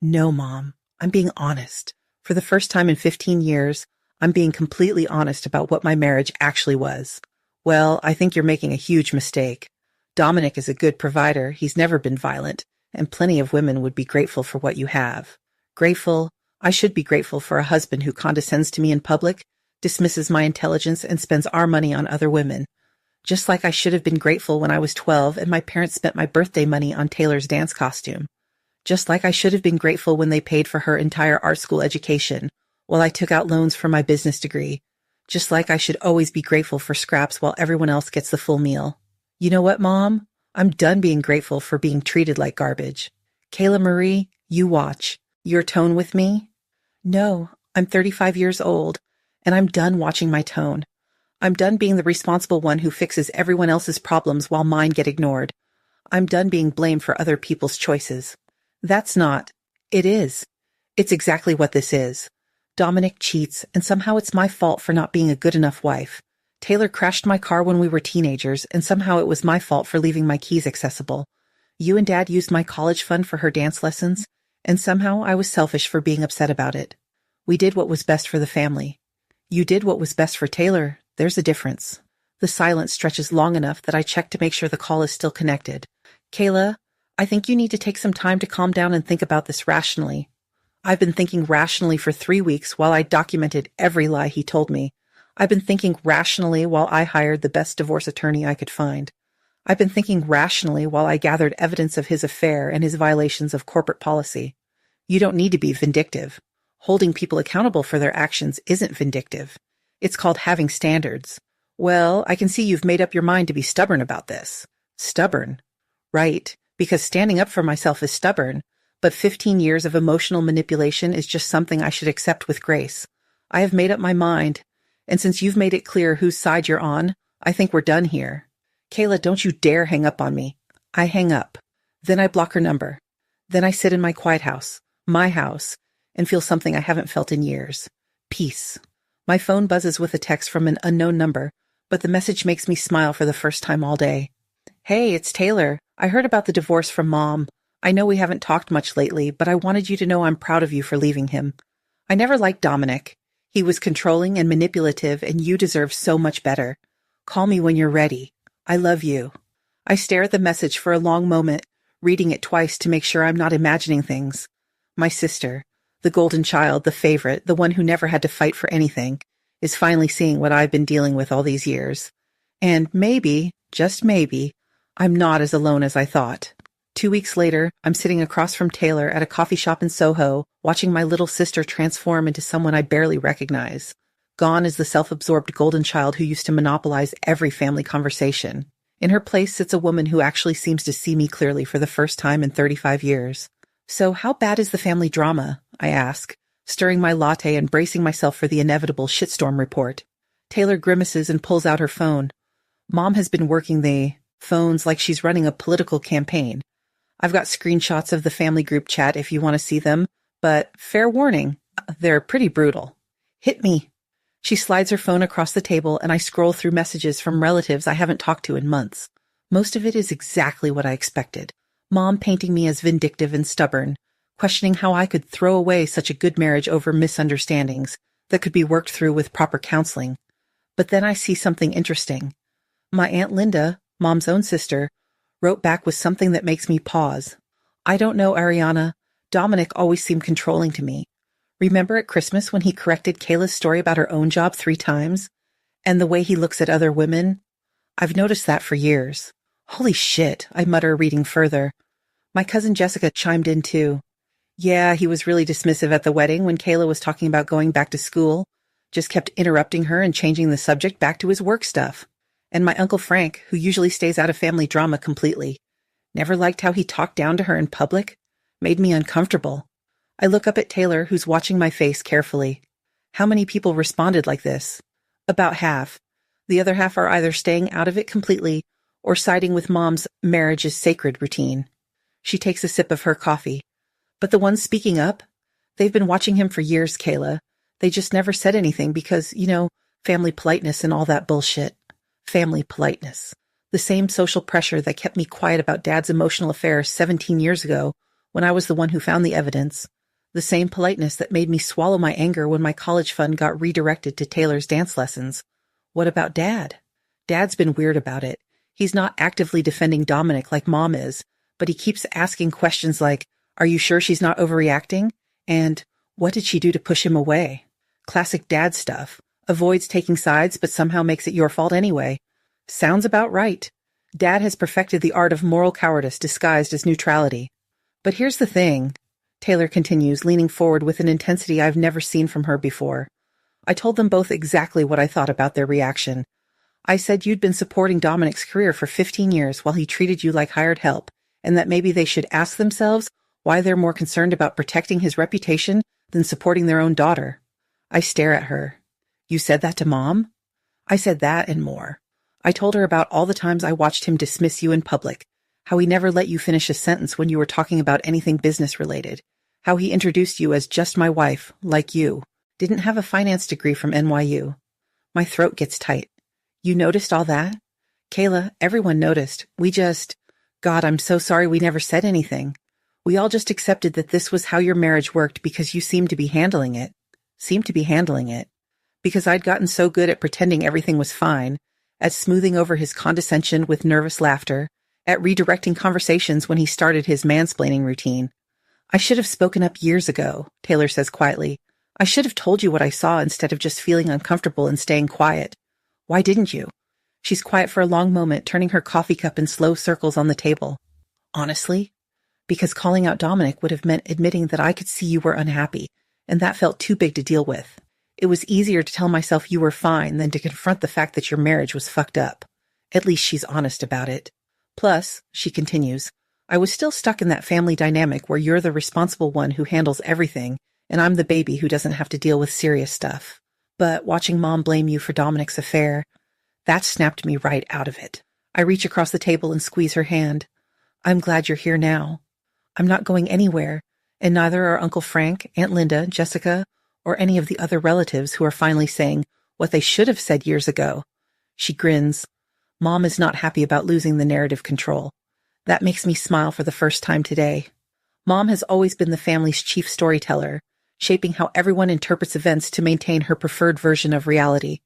A: No, Mom. I'm being honest. For the first time in 15 years, I'm being completely honest about what my marriage actually was. Well, I think you're making a huge mistake. Dominic is a good provider. He's never been violent, and plenty of women would be grateful for what you have. Grateful? I should be grateful for a husband who condescends to me in public, dismisses my intelligence, and spends our money on other women. Just like I should have been grateful when I was 12 and my parents spent my birthday money on Taylor's dance costume. Just like I should have been grateful when they paid for her entire art school education, while I took out loans for my business degree. Just like I should always be grateful for scraps while everyone else gets the full meal. You know what, Mom? I'm done being grateful for being treated like garbage. Kayla Marie, you watch. Your tone with me? No, I'm 35 years old, and I'm done watching my tone. I'm done being the responsible one who fixes everyone else's problems while mine get ignored. I'm done being blamed for other people's choices. That's not. It is. It's exactly what this is. Dominic cheats, and somehow it's my fault for not being a good enough wife. Taylor crashed my car when we were teenagers, and somehow it was my fault for leaving my keys accessible. You and Dad used my college fund for her dance lessons, and somehow I was selfish for being upset about it. We did what was best for the family. You did what was best for Taylor. There's a difference. The silence stretches long enough that I check to make sure the call is still connected. Kayla, I think you need to take some time to calm down and think about this rationally. I've been thinking rationally for 3 weeks while I documented every lie he told me. I've been thinking rationally while I hired the best divorce attorney I could find. I've been thinking rationally while I gathered evidence of his affair and his violations of corporate policy. You don't need to be vindictive. Holding people accountable for their actions isn't vindictive. It's called having standards. Well, I can see you've made up your mind to be stubborn about this. Stubborn. Right, because standing up for myself is stubborn, but 15 years of emotional manipulation is just something I should accept with grace. I have made up my mind, and since you've made it clear whose side you're on, I think we're done here. Kayla, don't you dare hang up on me. I hang up. Then I block her number. Then I sit in my quiet house, my house, and feel something I haven't felt in years. Peace. My phone buzzes with a text from an unknown number, but the message makes me smile for the first time all day. Hey, it's Taylor. I heard about the divorce from Mom. I know we haven't talked much lately, but I wanted you to know I'm proud of you for leaving him. I never liked Dominic. He was controlling and manipulative, and you deserve so much better. Call me when you're ready. I love you. I stare at the message for a long moment, reading it twice to make sure I'm not imagining things. My sister, the golden child, the favorite, the one who never had to fight for anything, is finally seeing what I've been dealing with all these years. And maybe, just maybe, I'm not as alone as I thought. 2 weeks later, I'm sitting across from Taylor at a coffee shop in Soho, watching my little sister transform into someone I barely recognize. Gone is the self-absorbed golden child who used to monopolize every family conversation. In her place sits a woman who actually seems to see me clearly for the first time in 35 years. So how bad is the family drama? I ask, stirring my latte and bracing myself for the inevitable shitstorm report. Taylor grimaces and pulls out her phone. Mom has been working the phones like she's running a political campaign. I've got screenshots of the family group chat if you want to see them, but fair warning, they're pretty brutal. Hit me. She slides her phone across the table and I scroll through messages from relatives I haven't talked to in months. Most of it is exactly what I expected. Mom painting me as vindictive and stubborn, questioning how I could throw away such a good marriage over misunderstandings that could be worked through with proper counseling. But then I see something interesting. My Aunt Linda, Mom's own sister, wrote back with something that makes me pause. I don't know, Ariana. Dominic always seemed controlling to me. Remember at Christmas when he corrected Kayla's story about her own job 3 times? And the way he looks at other women? I've noticed that for years. Holy shit, I mutter, reading further. My cousin Jessica chimed in too. Yeah, he was really dismissive at the wedding when Kayla was talking about going back to school. Just kept interrupting her and changing the subject back to his work stuff. And my Uncle Frank, who usually stays out of family drama completely. Never liked how he talked down to her in public. Made me uncomfortable. I look up at Taylor, who's watching my face carefully. How many people responded like this? About half. The other half are either staying out of it completely or siding with Mom's marriage is sacred routine. She takes a sip of her coffee. But the ones speaking up? They've been watching him for years, Kayla. They just never said anything because, family politeness and all that bullshit. Family politeness. The same social pressure that kept me quiet about Dad's emotional affair 17 years ago when I was the one who found the evidence. The same politeness that made me swallow my anger when my college fund got redirected to Taylor's dance lessons. What about Dad? Dad's been weird about it. He's not actively defending Dominic like Mom is, but he keeps asking questions like, are you sure she's not overreacting? And what did she do to push him away? Classic Dad stuff. Avoids taking sides but somehow makes it your fault anyway. Sounds about right. Dad has perfected the art of moral cowardice disguised as neutrality. But here's the thing, Taylor continues, leaning forward with an intensity I've never seen from her before. I told them both exactly what I thought about their reaction. I said you'd been supporting Dominic's career for 15 years while he treated you like hired help, and that maybe they should ask themselves why they're more concerned about protecting his reputation than supporting their own daughter. I stare at her. You said that to Mom? I said that and more. I told her about all the times I watched him dismiss you in public, how he never let you finish a sentence when you were talking about anything business-related, how he introduced you as just my wife, like you, didn't have a finance degree from NYU. My throat gets tight. You noticed all that? Kayla, everyone noticed. God, I'm so sorry we never said anything. We all just accepted that this was how your marriage worked because you seemed to be handling it. Because I'd gotten so good at pretending everything was fine, at smoothing over his condescension with nervous laughter, at redirecting conversations when he started his mansplaining routine. I should have spoken up years ago, Taylor says quietly. I should have told you what I saw instead of just feeling uncomfortable and staying quiet. Why didn't you? She's quiet for a long moment, turning her coffee cup in slow circles on the table. Honestly? Because calling out Dominic would have meant admitting that I could see you were unhappy, and that felt too big to deal with. It was easier to tell myself you were fine than to confront the fact that your marriage was fucked up. At least she's honest about it. Plus, she continues, I was still stuck in that family dynamic where you're the responsible one who handles everything, and I'm the baby who doesn't have to deal with serious stuff. But watching Mom blame you for Dominic's affair, that snapped me right out of it. I reach across the table and squeeze her hand. I'm glad you're here now. I'm not going anywhere, and neither are Uncle Frank, Aunt Linda, Jessica, or any of the other relatives who are finally saying what they should have said years ago. She grins. Mom is not happy about losing the narrative control. That makes me smile for the first time today. Mom has always been the family's chief storyteller, shaping how everyone interprets events to maintain her preferred version of reality.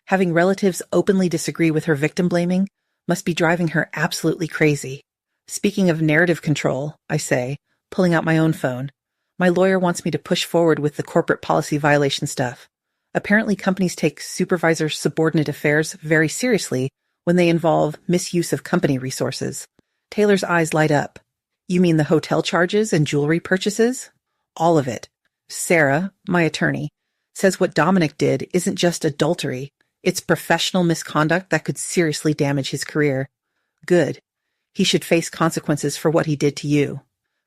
A: Having relatives openly disagree with her victim blaming must be driving her absolutely crazy. Speaking of narrative control, I say, pulling out my own phone. My lawyer wants me to push forward with the corporate policy violation stuff. Apparently companies take supervisor-subordinate affairs very seriously when they involve misuse of company resources. Taylor's eyes light up. You mean the hotel charges and jewelry purchases? All of it. Sarah, my attorney, says what Dominic did isn't just adultery. It's professional misconduct that could seriously damage his career. Good. He should face consequences for what he did to you.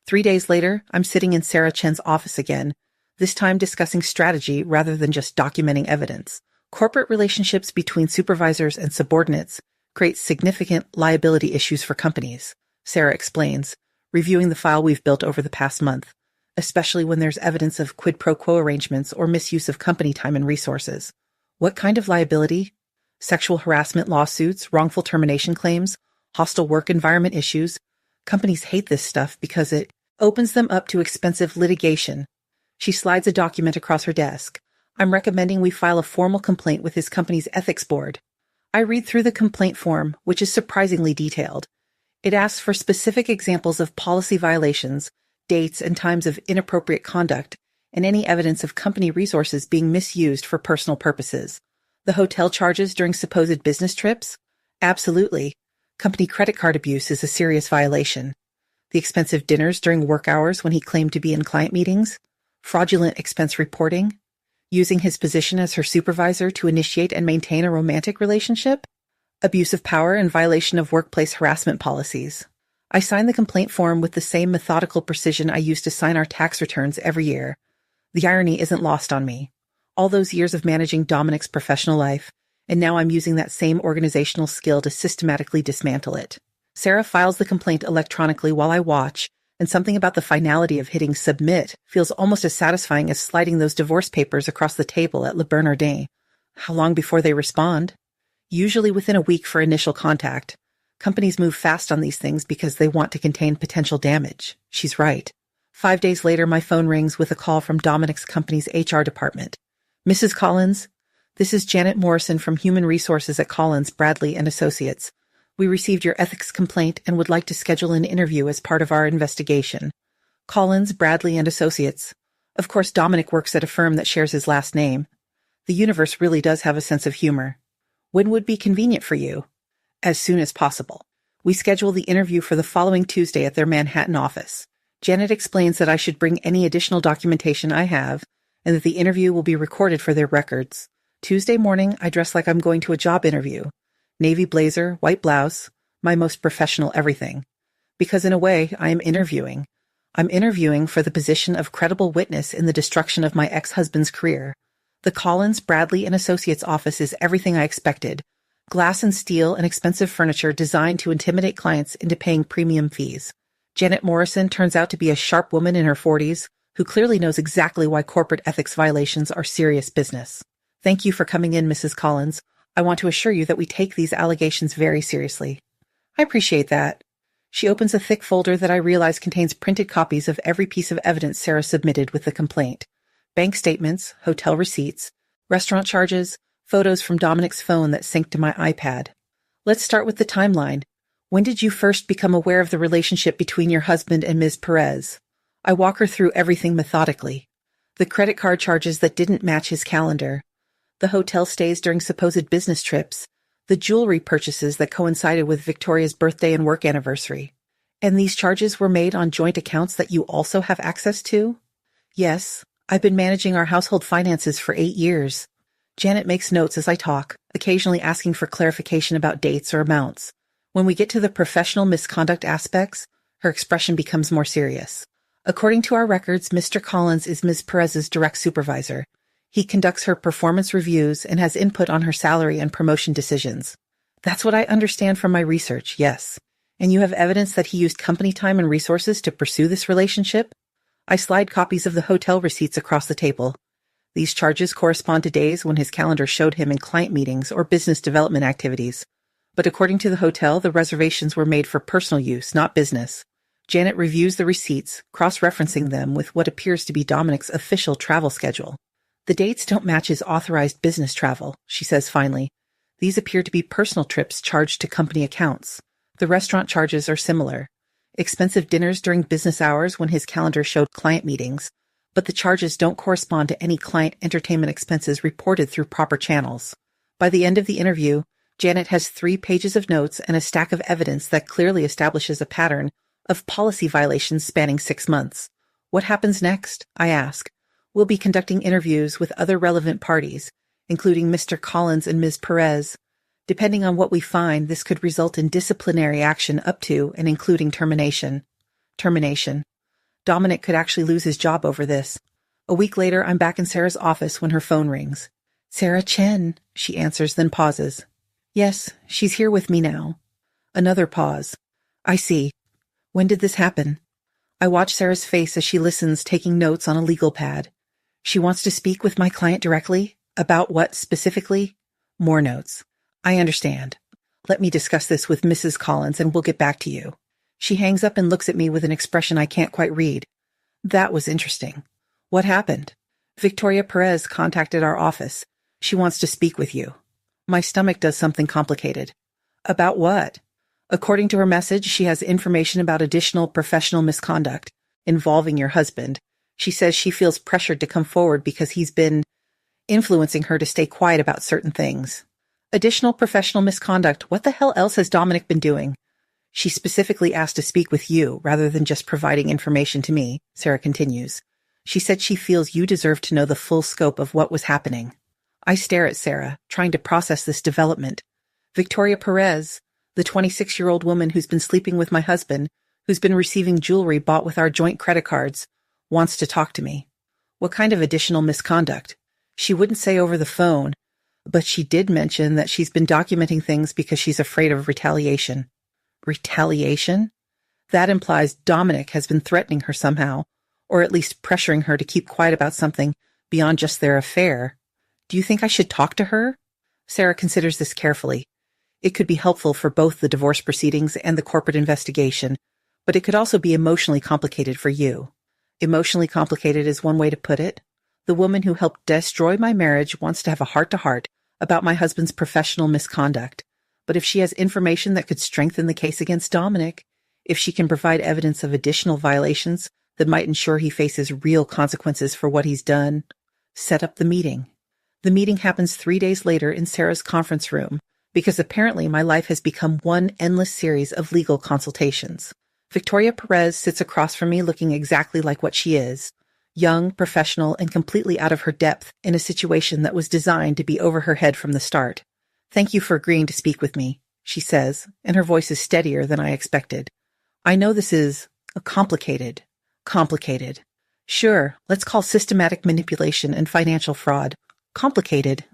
A: 3 days later, I'm sitting in Sarah Chen's office again, this time discussing strategy rather than just documenting evidence. Corporate relationships between supervisors and subordinates create significant liability issues for companies, Sarah explains, reviewing the file we've built over the past month, especially when there's evidence of quid pro quo arrangements or misuse of company time and resources. What kind of liability? Sexual harassment lawsuits, wrongful termination claims, hostile work environment issues. Companies hate this stuff because it opens them up to expensive litigation. She slides a document across her desk. I'm recommending we file a formal complaint with his company's ethics board. I read through the complaint form, which is surprisingly detailed. It asks for specific examples of policy violations, dates and times of inappropriate conduct, and any evidence of company resources being misused for personal purposes. The hotel charges during supposed business trips? Absolutely. Company credit card abuse is a serious violation. The expensive dinners during work hours when he claimed to be in client meetings? Fraudulent expense reporting? Using his position as her supervisor to initiate and maintain a romantic relationship? Abuse of power and violation of workplace harassment policies. I sign the complaint form with the same methodical precision I use to sign our tax returns every year. The irony isn't lost on me. All those years of managing Dominic's professional life, and now I'm using that same organizational skill to systematically dismantle it. Sarah files the complaint electronically while I watch, and something about the finality of hitting submit feels almost as satisfying as sliding those divorce papers across the table at Le Bernardin. How long before they respond? Usually within a week for initial contact. Companies move fast on these things because they want to contain potential damage. She's right. 5 days later, my phone rings with a call from Dominic's company's HR department. Mrs. Collins, this is Janet Morrison from Human Resources at Collins, Bradley and Associates. We received your ethics complaint and would like to schedule an interview as part of our investigation. Collins, Bradley and Associates. Of course, Dominic works at a firm that shares his last name. The universe really does have a sense of humor. When would be convenient for you? As soon as possible. We schedule the interview for the following Tuesday at their Manhattan office. Janet explains that I should bring any additional documentation I have, and that the interview will be recorded for their records. Tuesday morning, I dress like I'm going to a job interview. navy blazer, white blouse, my most professional everything. Because in a way, I am interviewing. I'm interviewing for the position of credible witness in the destruction of my ex-husband's career. The Collins, Bradley & Associates office is everything I expected. Glass and steel and expensive furniture designed to intimidate clients into paying premium fees. Janet Morrison turns out to be a sharp woman in her 40s who clearly knows exactly why corporate ethics violations are serious business. Thank you for coming in, Mrs. Collins. I want to assure you that we take these allegations very seriously. I appreciate that. She opens a thick folder that I realize contains printed copies of every piece of evidence Sarah submitted with the complaint. Bank statements, hotel receipts, restaurant charges, photos from Dominic's phone that synced to my iPad. Let's start with the timeline. When did you first become aware of the relationship between your husband and Ms. Perez? I walk her through everything methodically. The credit card charges that didn't match his calendar. The hotel stays during supposed business trips. The jewelry purchases that coincided with Victoria's birthday and work anniversary. And these charges were made on joint accounts that you also have access to? Yes, I've been managing our household finances for 8 years. Janet makes notes as I talk, occasionally asking for clarification about dates or amounts. When we get to the professional misconduct aspects, her expression becomes more serious. According to our records, Mr. Collins is Ms. Perez's direct supervisor. He conducts her performance reviews and has input on her salary and promotion decisions. That's what I understand from my research, yes. And you have evidence that he used company time and resources to pursue this relationship? I slide copies of the hotel receipts across the table. These charges correspond to days when his calendar showed him in client meetings or business development activities. But according to the hotel, the reservations were made for personal use, not business. Janet reviews the receipts, cross-referencing them with what appears to be Dominic's official travel schedule. The dates don't match his authorized business travel, she says finally. These appear to be personal trips charged to company accounts. The restaurant charges are similar. Expensive dinners during business hours when his calendar showed client meetings, but the charges don't correspond to any client entertainment expenses reported through proper channels. By the end of the interview, Janet has 3 pages of notes and a stack of evidence that clearly establishes a pattern of policy violations spanning 6 months. What happens next? I ask. We'll be conducting interviews with other relevant parties, including Mr. Collins and Ms. Perez. Depending on what we find, this could result in disciplinary action up to and including termination. Termination. Dominic could actually lose his job over this. A week later, I'm back in Sarah's office when her phone rings. Sarah Chen, she answers, then pauses. Yes, she's here with me now. Another pause. I see. When did this happen? I watch Sarah's face as she listens, taking notes on a legal pad. She wants to speak with my client directly? About what specifically? More notes. I understand. Let me discuss this with Mrs. Collins and we'll get back to you. She hangs up and looks at me with an expression I can't quite read. That was interesting. What happened? Victoria Perez contacted our office. She wants to speak with you. My stomach does something complicated. About what? According to her message, she has information about additional professional misconduct involving your husband. She says she feels pressured to come forward because he's been influencing her to stay quiet about certain things. Additional professional misconduct. What the hell else has Dominic been doing? She specifically asked to speak with you rather than just providing information to me, Sarah continues. She said she feels you deserve to know the full scope of what was happening. I stare at Sarah, trying to process this development. Victoria Perez, the 26-year-old woman who's been sleeping with my husband, who's been receiving jewelry bought with our joint credit cards, wants to talk to me. What kind of additional misconduct? She wouldn't say over the phone, but she did mention that she's been documenting things because she's afraid of retaliation. Retaliation? That implies Dominic has been threatening her somehow, or at least pressuring her to keep quiet about something beyond just their affair. Do you think I should talk to her? Sarah considers this carefully. It could be helpful for both the divorce proceedings and the corporate investigation, but it could also be emotionally complicated for you. Emotionally complicated is one way to put it. The woman who helped destroy my marriage wants to have a heart-to-heart about my husband's professional misconduct. But if she has information that could strengthen the case against Dominic, if she can provide evidence of additional violations that might ensure he faces real consequences for what he's done, set up the meeting. The meeting happens 3 days later in Sarah's conference room, because apparently my life has become one endless series of legal consultations. Victoria Perez sits across from me looking exactly like what she is, young, professional, and completely out of her depth in a situation that was designed to be over her head from the start. Thank you for agreeing to speak with me, she says, and her voice is steadier than I expected. I know this is complicated. Complicated. Sure, let's call systematic manipulation and financial fraud complicated.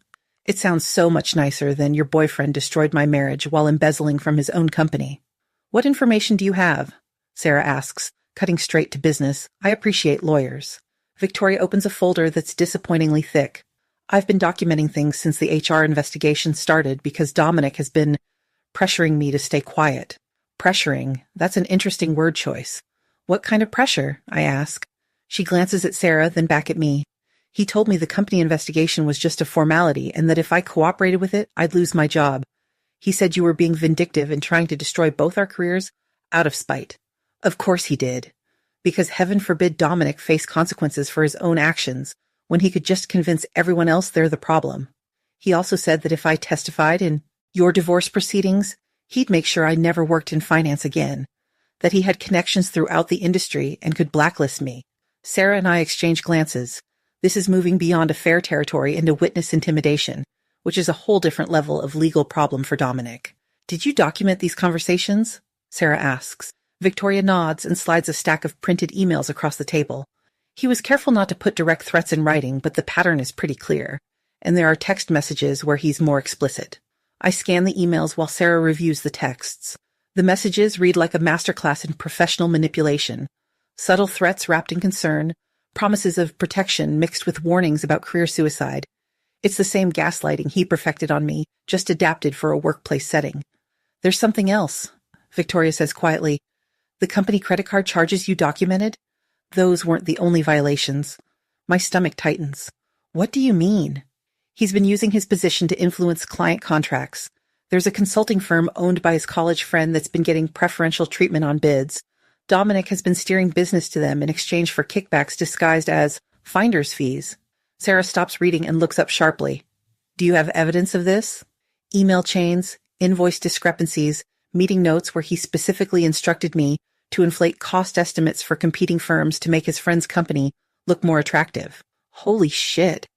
A: It sounds so much nicer than your boyfriend destroyed my marriage while embezzling from his own company. What information do you have? Sarah asks, cutting straight to business. I appreciate lawyers. Victoria opens a folder that's disappointingly thick. I've been documenting things since the HR investigation started because Dominic has been pressuring me to stay quiet. Pressuring, that's an interesting word choice. What kind of pressure? I ask. She glances at Sarah, then back at me. He told me the company investigation was just a formality and that if I cooperated with it, I'd lose my job. He said you were being vindictive and trying to destroy both our careers out of spite. Of course he did. Because heaven forbid Dominic face consequences for his own actions when he could just convince everyone else they're the problem. He also said that if I testified in your divorce proceedings, he'd make sure I never worked in finance again, that he had connections throughout the industry and could blacklist me. Sarah and I exchange glances. This is moving beyond affair territory into witness intimidation, which is a whole different level of legal problem for Dominic. Did you document these conversations? Sarah asks. Victoria nods and slides a stack of printed emails across the table. He was careful not to put direct threats in writing, but the pattern is pretty clear, and there are text messages where he's more explicit. I scan the emails while Sarah reviews the texts. The messages read like a masterclass in professional manipulation. Subtle threats wrapped in concern, promises of protection mixed with warnings about career suicide. It's the same gaslighting he perfected on me, just adapted for a workplace setting. There's something else, Victoria says quietly. The company credit card charges you documented? Those weren't the only violations. My stomach tightens. What do you mean? He's been using his position to influence client contracts. There's a consulting firm owned by his college friend that's been getting preferential treatment on bids. Dominic has been steering business to them in exchange for kickbacks disguised as finder's fees. Sarah stops reading and looks up sharply. Do you have evidence of this? Email chains, invoice discrepancies, meeting notes where he specifically instructed me to inflate cost estimates for competing firms to make his friend's company look more attractive. Holy shit.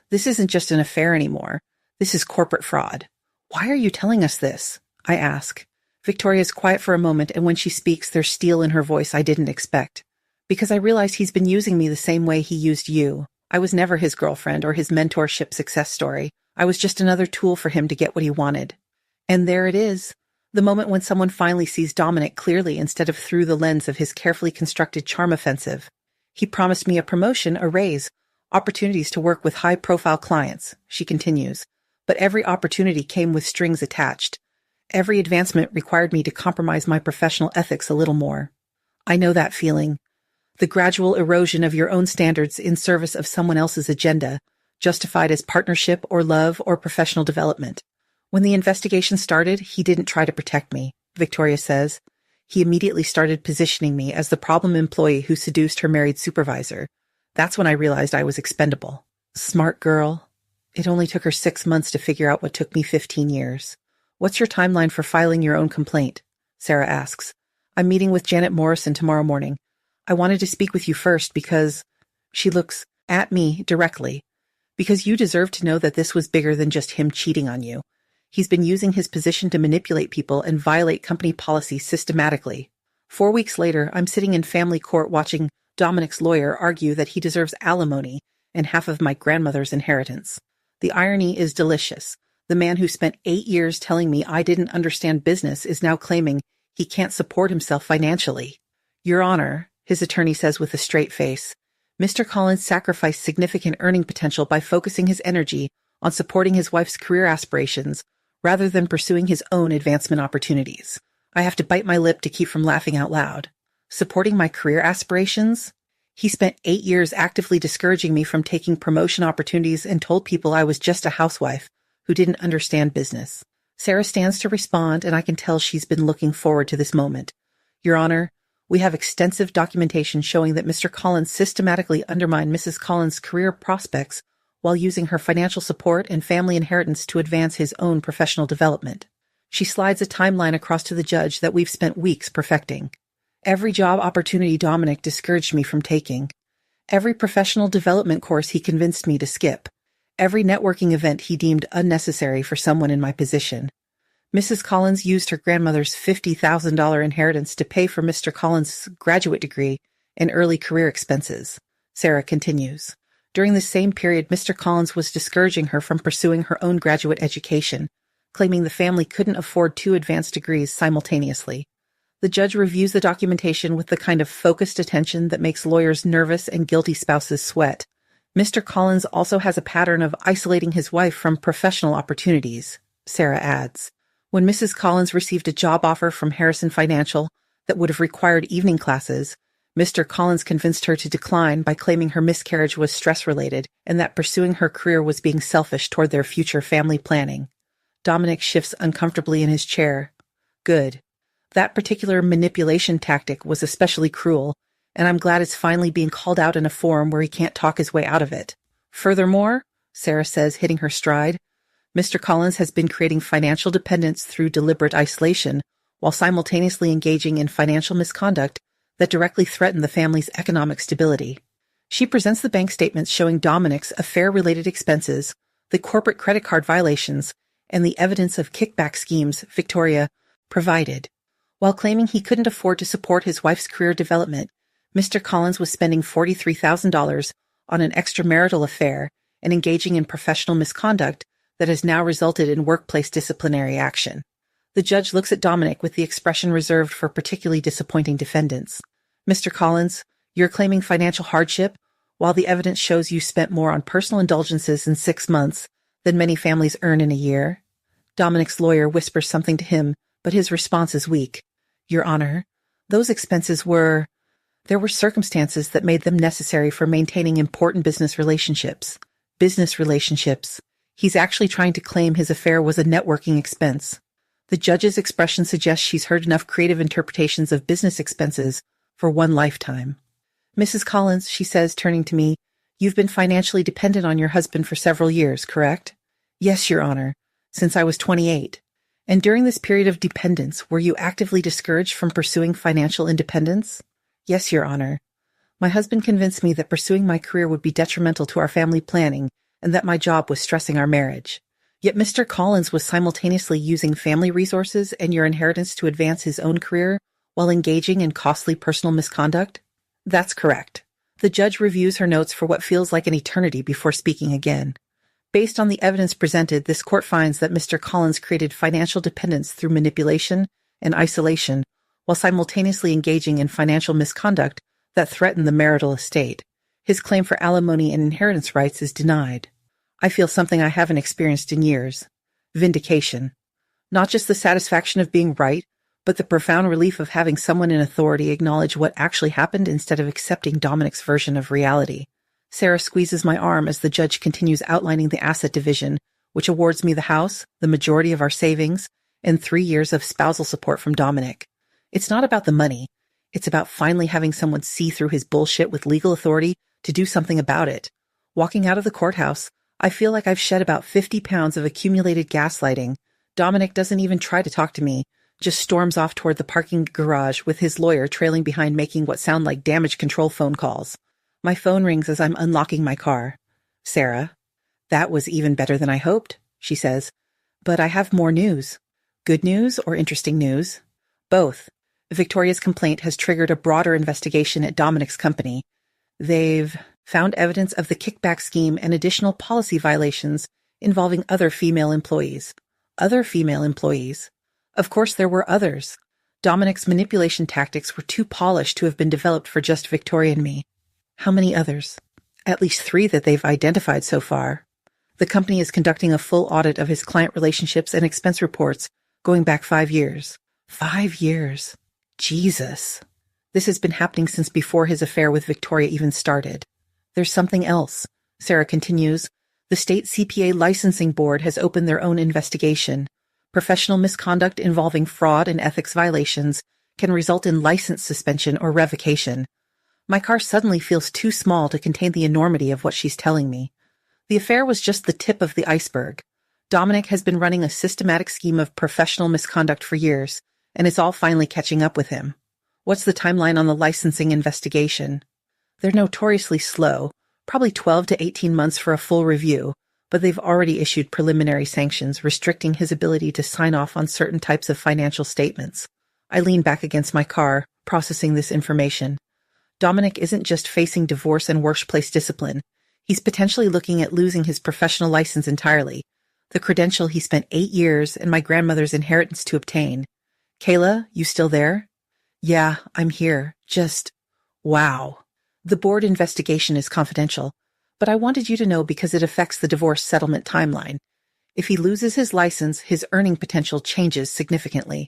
A: This isn't just an affair anymore. This is corporate fraud. Why are you telling us this? I ask. Victoria is quiet for a moment, and when she speaks, there's steel in her voice I didn't expect. Because I realize he's been using me the same way he used you. I was never his girlfriend or his mentorship success story. I was just another tool for him to get what he wanted. And there it is. The moment when someone finally sees Dominic clearly instead of through the lens of his carefully constructed charm offensive. He promised me a promotion, a raise, opportunities to work with high-profile clients, she continues. But every opportunity came with strings attached. Every advancement required me to compromise my professional ethics a little more. I know that feeling. The gradual erosion of your own standards in service of someone else's agenda, justified as partnership or love or professional development. When the investigation started, he didn't try to protect me, Victoria says. He immediately started positioning me as the problem employee who seduced her married supervisor. That's when I realized I was expendable. Smart girl. It only took her 6 months to figure out what took me 15 years. What's your timeline for filing your own complaint? Sarah asks. I'm meeting with Janet Morrison tomorrow morning. I wanted to speak with you first because... She looks at me directly. Because you deserve to know that this was bigger than just him cheating on you. He's been using his position to manipulate people and violate company policy systematically. 4 weeks later, I'm sitting in family court watching Dominic's lawyer argue that he deserves alimony and half of my grandmother's inheritance. The irony is delicious. The man who spent 8 years telling me I didn't understand business is now claiming he can't support himself financially. Your Honor, his attorney says with a straight face, Mr. Collins sacrificed significant earning potential by focusing his energy on supporting his wife's career aspirations rather than pursuing his own advancement opportunities. I have to bite my lip to keep from laughing out loud. Supporting my career aspirations? He spent 8 years actively discouraging me from taking promotion opportunities and told people I was just a housewife who didn't understand business. Sarah stands to respond, and I can tell she's been looking forward to this moment. Your Honor, we have extensive documentation showing that Mr. Collins systematically undermined Mrs. Collins' career prospects while using her financial support and family inheritance to advance his own professional development. She slides a timeline across to the judge that we've spent weeks perfecting. Every job opportunity Dominic discouraged me from taking. Every professional development course he convinced me to skip. every networking event he deemed unnecessary for someone in my position. Mrs. Collins used her grandmother's $50,000 inheritance to pay for Mr. Collins' graduate degree and early career expenses. Sarah continues. During the same period, Mr. Collins was discouraging her from pursuing her own graduate education, claiming the family couldn't afford 2 advanced degrees simultaneously. The judge reviews the documentation with the kind of focused attention that makes lawyers nervous and guilty spouses sweat. Mr. Collins also has a pattern of isolating his wife from professional opportunities, Sarah adds. When Mrs. Collins received a job offer from Harrison Financial that would have required evening classes, Mr. Collins convinced her to decline by claiming her miscarriage was stress-related and that pursuing her career was being selfish toward their future family planning. Dominic shifts uncomfortably in his chair. Good. That particular manipulation tactic was especially cruel, and I'm glad it's finally being called out in a forum where he can't talk his way out of it. Furthermore, Sarah says, hitting her stride, Mr. Collins has been creating financial dependence through deliberate isolation while simultaneously engaging in financial misconduct that directly threaten the family's economic stability. She presents the bank statements showing Dominic's affair-related expenses, the corporate credit card violations, and the evidence of kickback schemes Victoria provided. While claiming he couldn't afford to support his wife's career development, Mr. Collins was spending $43,000 on an extramarital affair and engaging in professional misconduct that has now resulted in workplace disciplinary action. The judge looks at Dominic with the expression reserved for particularly disappointing defendants. Mr. Collins, you're claiming financial hardship, while the evidence shows you spent more on personal indulgences in 6 months than many families earn in a year. Dominic's lawyer whispers something to him, but his response is weak. Your Honor, those expenses there were circumstances that made them necessary for maintaining important business relationships. Business relationships. He's actually trying to claim his affair was a networking expense. The judge's expression suggests she's heard enough creative interpretations of business expenses for one lifetime. Mrs. Collins, she says, turning to me, you've been financially dependent on your husband for several years, correct? Yes, Your Honor, since I was 28. And during this period of dependence, were you actively discouraged from pursuing financial independence? Yes, Your Honor. My husband convinced me that pursuing my career would be detrimental to our family planning and that my job was stressing our marriage. Yet Mr. Collins was simultaneously using family resources and your inheritance to advance his own career while engaging in costly personal misconduct? That's correct. The judge reviews her notes for what feels like an eternity before speaking again. Based on the evidence presented, this court finds that Mr. Collins created financial dependence through manipulation and isolation while simultaneously engaging in financial misconduct that threatened the marital estate. His claim for alimony and inheritance rights is denied. I feel something I haven't experienced in years. Vindication. Not just the satisfaction of being right, but the profound relief of having someone in authority acknowledge what actually happened instead of accepting Dominic's version of reality. Sarah squeezes my arm as the judge continues outlining the asset division, which awards me the house, the majority of our savings, and 3 years of spousal support from Dominic. It's not about the money. It's about finally having someone see through his bullshit with legal authority to do something about it. Walking out of the courthouse, I feel like I've shed about 50 pounds of accumulated gaslighting. Dominic doesn't even try to talk to me, just storms off toward the parking garage with his lawyer trailing behind making what sound like damage control phone calls. My phone rings as I'm unlocking my car. Sarah, that was even better than I hoped, she says. But I have more news. Good news or interesting news? Both. Victoria's complaint has triggered a broader investigation at Dominic's company. They've found evidence of the kickback scheme and additional policy violations involving other female employees. Other female employees? Of course there were others. Dominic's manipulation tactics were too polished to have been developed for just Victoria and me. How many others? At least 3 that they've identified so far. The company is conducting a full audit of his client relationships and expense reports going back 5 years. 5 years. Jesus. This has been happening since before his affair with Victoria even started. There's something else. Sarah continues. The state CPA licensing board has opened their own investigation. Professional misconduct involving fraud and ethics violations can result in license suspension or revocation. My car suddenly feels too small to contain the enormity of what she's telling me. The affair was just the tip of the iceberg. Dominic has been running a systematic scheme of professional misconduct for years, and it's all finally catching up with him. What's the timeline on the licensing investigation? They're notoriously slow, probably 12 to 18 months for a full review, but they've already issued preliminary sanctions restricting his ability to sign off on certain types of financial statements. I lean back against my car, processing this information. Dominic isn't just facing divorce and workplace discipline. He's potentially looking at losing his professional license entirely, the credential he spent 8 years and my grandmother's inheritance to obtain. Kayla, you still there? Yeah, I'm here. Just, wow. The board investigation is confidential, but I wanted you to know because it affects the divorce settlement timeline. If he loses his license, his earning potential changes significantly,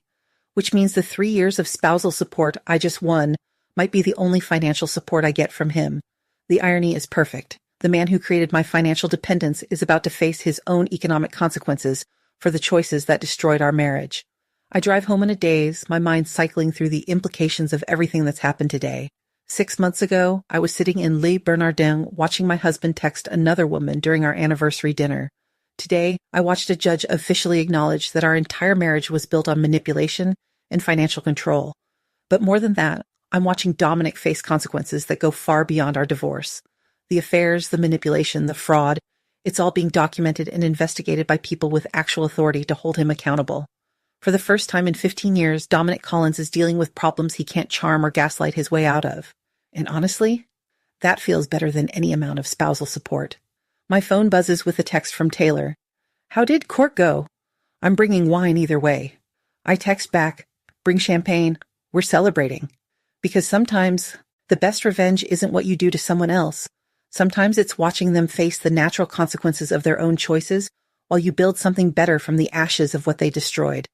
A: which means the 3 years of spousal support I just won might be the only financial support I get from him. The irony is perfect. The man who created my financial dependence is about to face his own economic consequences for the choices that destroyed our marriage. I drive home in a daze, my mind cycling through the implications of everything that's happened today. 6 months ago, I was sitting in Les Bernardins watching my husband text another woman during our anniversary dinner. Today, I watched a judge officially acknowledge that our entire marriage was built on manipulation and financial control. But more than that, I'm watching Dominic face consequences that go far beyond our divorce. The affairs, the manipulation, the fraud, it's all being documented and investigated by people with actual authority to hold him accountable. For the first time in 15 years, Dominic Collins is dealing with problems he can't charm or gaslight his way out of. And honestly, that feels better than any amount of spousal support. My phone buzzes with a text from Taylor. How did court go? I'm bringing wine either way. I text back, bring champagne, we're celebrating. Because sometimes the best revenge isn't what you do to someone else. Sometimes it's watching them face the natural consequences of their own choices while you build something better from the ashes of what they destroyed.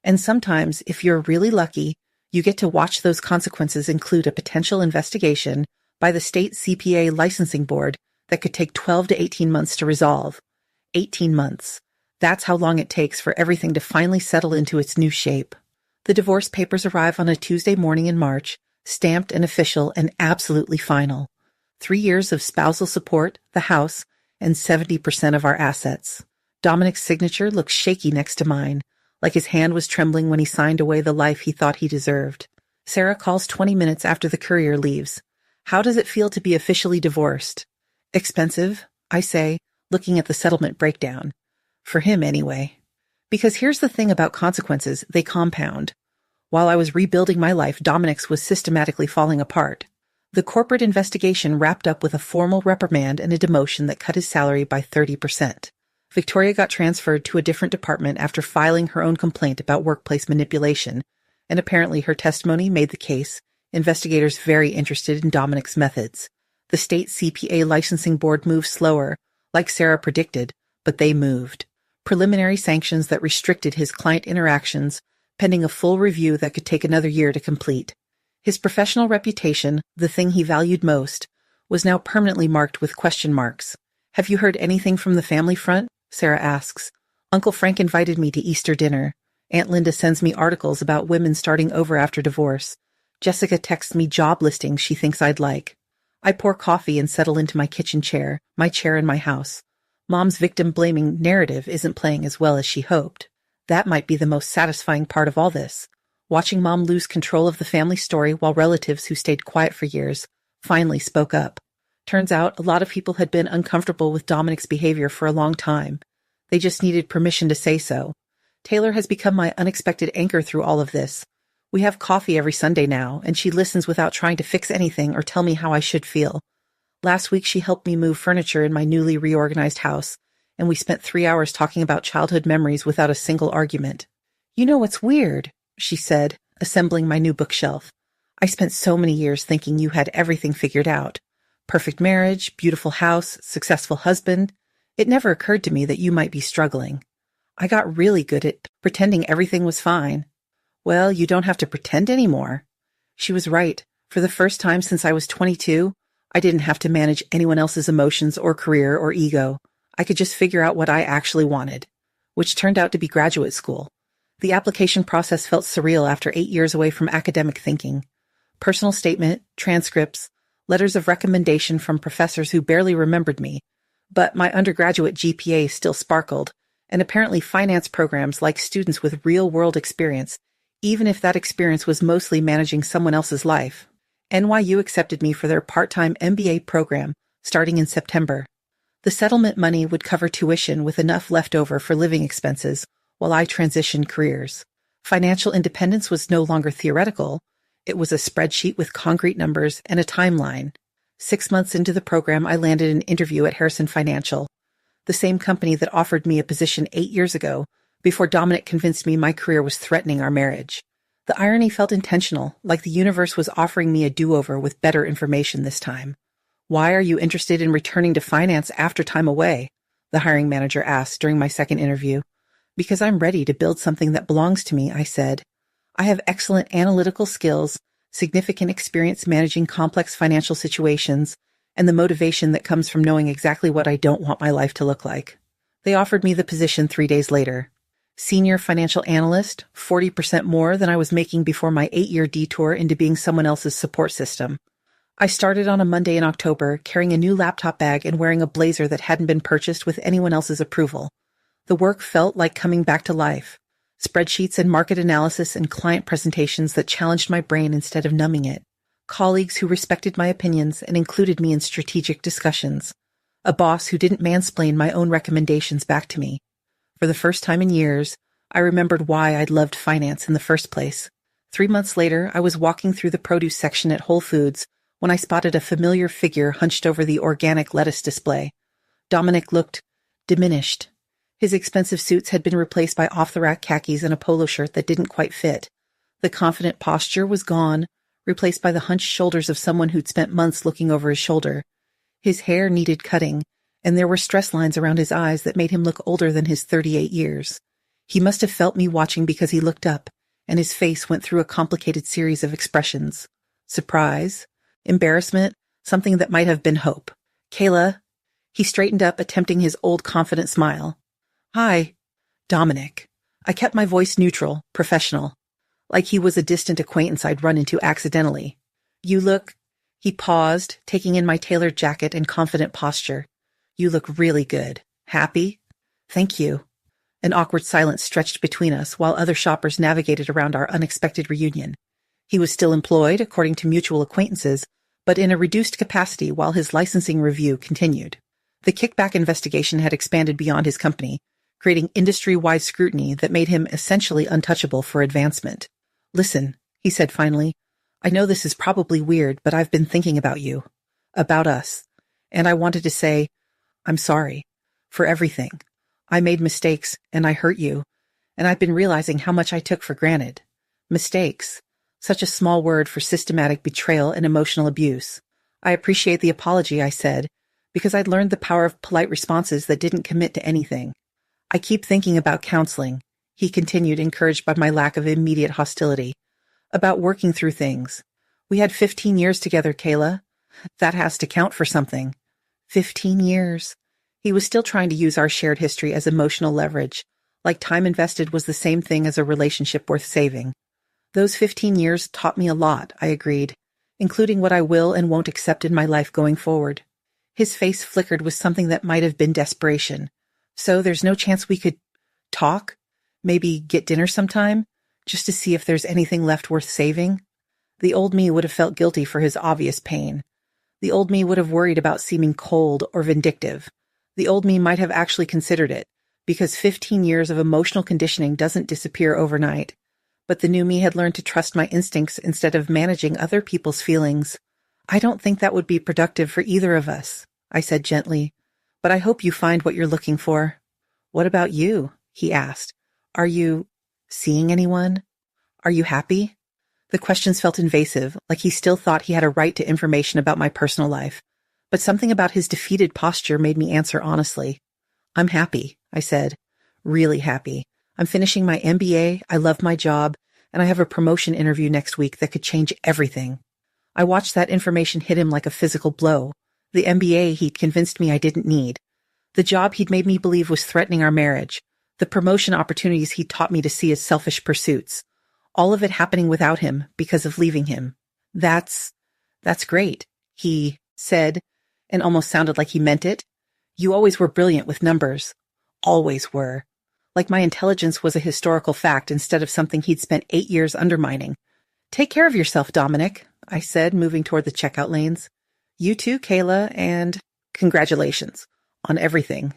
A: And sometimes, if you're really lucky, you get to watch those consequences include a potential investigation by the state CPA licensing board that could take 12 to 18 months to resolve. 18 months. That's how long it takes for everything to finally settle into its new shape. The divorce papers arrive on a Tuesday morning in March, stamped and official and absolutely final. 3 years of spousal support, the house, and 70% of our assets. Dominic's signature looks shaky next to mine, like his hand was trembling when he signed away the life he thought he deserved. Sarah calls 20 minutes after the courier leaves. How does it feel to be officially divorced? Expensive, I say, looking at the settlement breakdown. For him, anyway. Because here's the thing about consequences, they compound. While I was rebuilding my life, Dominic's was systematically falling apart. The corporate investigation wrapped up with a formal reprimand and a demotion that cut his salary by 30%. Victoria got transferred to a different department after filing her own complaint about workplace manipulation, and apparently her testimony made the case investigators very interested in Dominic's methods. The state CPA licensing board moved slower, like Sarah predicted, but they moved. Preliminary sanctions that restricted his client interactions, pending a full review that could take another year to complete. His professional reputation, the thing he valued most, was now permanently marked with question marks. Have you heard anything from the family front? Sarah asks. Uncle Frank invited me to Easter dinner. Aunt Linda sends me articles about women starting over after divorce. Jessica texts me job listings she thinks I'd like. I pour coffee and settle into my kitchen chair, my chair in my house. Mom's victim-blaming narrative isn't playing as well as she hoped. That might be the most satisfying part of all this. Watching Mom lose control of the family story while relatives who stayed quiet for years finally spoke up. Turns out a lot of people had been uncomfortable with Dominic's behavior for a long time. They just needed permission to say so. Taylor has become my unexpected anchor through all of this. We have coffee every Sunday now, and she listens without trying to fix anything or tell me how I should feel. Last week she helped me move furniture in my newly reorganized house, and we spent 3 hours talking about childhood memories without a single argument. You know what's weird? She said, assembling my new bookshelf. I spent so many years thinking you had everything figured out. Perfect marriage, beautiful house, successful husband. It never occurred to me that you might be struggling. I got really good at pretending everything was fine. Well, you don't have to pretend anymore. She was right. For the first time since I was 22, I didn't have to manage anyone else's emotions or career or ego. I could just figure out what I actually wanted, which turned out to be graduate school. The application process felt surreal after 8 years away from academic thinking. Personal statement, transcripts, letters of recommendation from professors who barely remembered me, but my undergraduate GPA still sparkled, and apparently finance programs like students with real-world experience, even if that experience was mostly managing someone else's life. NYU accepted me for their part-time MBA program starting in September. The settlement money would cover tuition with enough left over for living expenses while I transitioned careers. Financial independence was no longer theoretical. It was a spreadsheet with concrete numbers and a timeline. 6 months into the program, I landed an interview at Harrison Financial, the same company that offered me a position 8 years ago before Dominic convinced me my career was threatening our marriage. The irony felt intentional, like the universe was offering me a do-over with better information this time. "Why are you interested in returning to finance after time away?" the hiring manager asked during my second interview. "Because I'm ready to build something that belongs to me," I said. "I have excellent analytical skills, significant experience managing complex financial situations, and the motivation that comes from knowing exactly what I don't want my life to look like." They offered me the position 3 days later. Senior financial analyst, 40% more than I was making before my 8-year detour into being someone else's support system. I started on a Monday in October, carrying a new laptop bag and wearing a blazer that hadn't been purchased with anyone else's approval. The work felt like coming back to life. Spreadsheets and market analysis and client presentations that challenged my brain instead of numbing it. Colleagues who respected my opinions and included me in strategic discussions. A boss who didn't mansplain my own recommendations back to me. For the first time in years, I remembered why I'd loved finance in the first place. 3 months later, I was walking through the produce section at Whole Foods when I spotted a familiar figure hunched over the organic lettuce display. Dominic looked diminished. His expensive suits had been replaced by off-the-rack khakis and a polo shirt that didn't quite fit. The confident posture was gone, replaced by the hunched shoulders of someone who'd spent months looking over his shoulder. His hair needed cutting, and there were stress lines around his eyes that made him look older than his 38 years. He must have felt me watching because he looked up, and his face went through a complicated series of expressions. Surprise, embarrassment, something that might have been hope. "Kayla." He straightened up, attempting his old confident smile. "Hi, Dominic." I kept my voice neutral, professional, like he was a distant acquaintance I'd run into accidentally. "You look—" He paused, taking in my tailored jacket and confident posture. "You look really good. Happy?" "Thank you." An awkward silence stretched between us while other shoppers navigated around our unexpected reunion. He was still employed, according to mutual acquaintances, but in a reduced capacity while his licensing review continued. The kickback investigation had expanded beyond his company, creating industry-wide scrutiny that made him essentially untouchable for advancement. "Listen," he said finally, "I know this is probably weird, but I've been thinking about you, about us, and I wanted to say, I'm sorry for everything. I made mistakes, and I hurt you, and I've been realizing how much I took for granted. Mistakes. Such a small word for systematic betrayal and emotional abuse. I appreciate the apology," I said, because I'd learned the power of polite responses that didn't commit to anything. "I keep thinking about counseling," he continued, encouraged by my lack of immediate hostility. "About working through things. We had 15 years together, Kayla. That has to count for something." 15 years. He was still trying to use our shared history as emotional leverage, like time invested was the same thing as a relationship worth saving. "Those 15 years taught me a lot," I agreed, "including what I will and won't accept in my life going forward." His face flickered with something that might have been desperation. "So there's no chance we could talk? Maybe get dinner sometime? Just to see if there's anything left worth saving?" The old me would have felt guilty for his obvious pain. The old me would have worried about seeming cold or vindictive. The old me might have actually considered it, because 15 years of emotional conditioning doesn't disappear overnight. But the new me had learned to trust my instincts instead of managing other people's feelings. "I don't think that would be productive for either of us," I said gently, "but I hope you find what you're looking for." "What about you?" he asked. "Are you seeing anyone? Are you happy?" The questions felt invasive, like he still thought he had a right to information about my personal life. But something about his defeated posture made me answer honestly. "I'm happy," I said. "Really happy. I'm finishing my MBA, I love my job, and I have a promotion interview next week that could change everything." I watched that information hit him like a physical blow. The MBA he'd convinced me I didn't need. The job he'd made me believe was threatening our marriage. The promotion opportunities he'd taught me to see as selfish pursuits. All of it happening without him because of leaving him. That's great," he said, and almost sounded like he meant it. "You always were brilliant with numbers. Always were." Like my intelligence was a historical fact instead of something he'd spent 8 years undermining. "Take care of yourself, Dominic," I said, moving toward the checkout lanes. "You too, Kayla, and congratulations. on everything.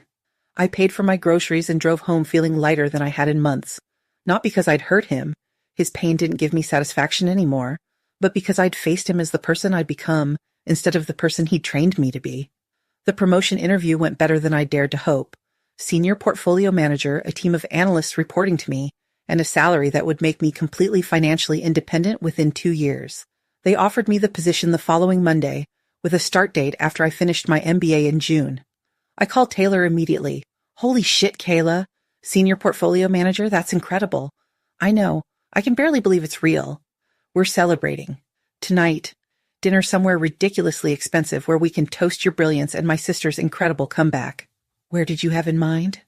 A: I paid for my groceries and drove home feeling lighter than I had in months. Not because I'd hurt him, his pain didn't give me satisfaction anymore, but because I'd faced him as the person I'd become instead of the person he trained me to be. The promotion interview went better than I dared to hope. Senior portfolio manager, a team of analysts reporting to me, and a salary that would make me completely financially independent within 2 years. They offered me the position the following Monday, with a start date after I finished my MBA in June. I called Taylor immediately. Holy shit, Kayla. Senior portfolio manager, that's incredible. I know. I can barely believe it's real. We're celebrating. Tonight. Dinner somewhere ridiculously expensive where we can toast your brilliance and my sister's incredible comeback. Where did you have in mind?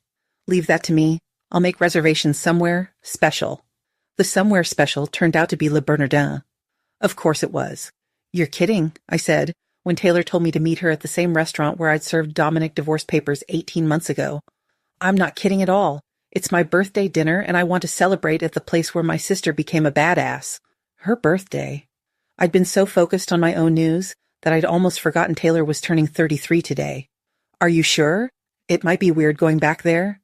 A: Leave that to me. I'll make reservations somewhere special. The somewhere special turned out to be Le Bernardin. Of course it was. You're kidding, I said, when Taylor told me to meet her at the same restaurant where I'd served Dominic divorce papers 18 months ago. I'm not kidding at all. It's my birthday dinner and I want to celebrate at the place where my sister became a badass. Her birthday. I'd been so focused on my own news that I'd almost forgotten Taylor was turning 33 today. Are you sure? It might be weird going back there.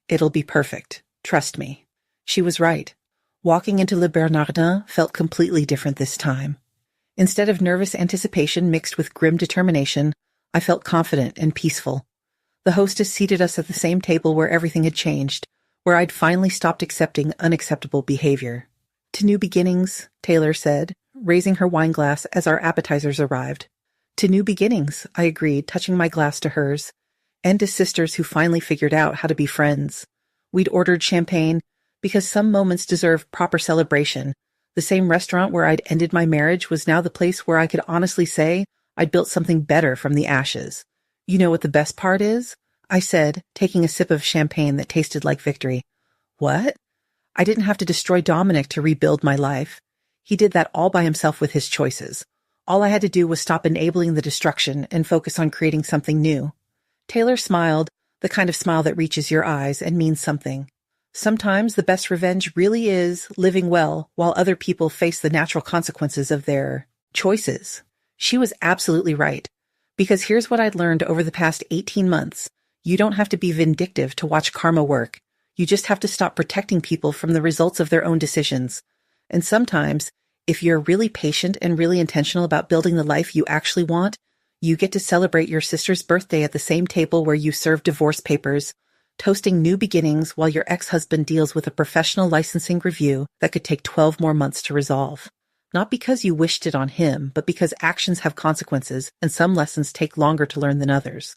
A: It'll be perfect. Trust me. She was right. Walking into Le Bernardin felt completely different this time. Instead of nervous anticipation mixed with grim determination, I felt confident and peaceful. The hostess seated us at the same table where everything had changed, where I'd finally stopped accepting unacceptable behavior. To new beginnings, Taylor said, raising her wine glass as our appetizers arrived. To new beginnings, I agreed, touching my glass to hers, and to sisters who finally figured out how to be friends. We'd ordered champagne because some moments deserve proper celebration. The same restaurant where I'd ended my marriage was now the place where I could honestly say I'd built something better from the ashes. You know what the best part is? I said, taking a sip of champagne that tasted like victory. What? I didn't have to destroy Dominic to rebuild my life. He did that all by himself with his choices. All I had to do was stop enabling the destruction and focus on creating something new. Taylor smiled, the kind of smile that reaches your eyes and means something. Sometimes the best revenge really is living well while other people face the natural consequences of their choices. She was absolutely right. Because here's what I'd learned over the past 18 months. You don't have to be vindictive to watch karma work. You just have to stop protecting people from the results of their own decisions. And sometimes, if you're really patient and really intentional about building the life you actually want, you get to celebrate your sister's birthday at the same table where you served divorce papers, toasting new beginnings while your ex-husband deals with a professional licensing review that could take 12 more months to resolve. Not because you wished it on him, but because actions have consequences and some lessons take longer to learn than others.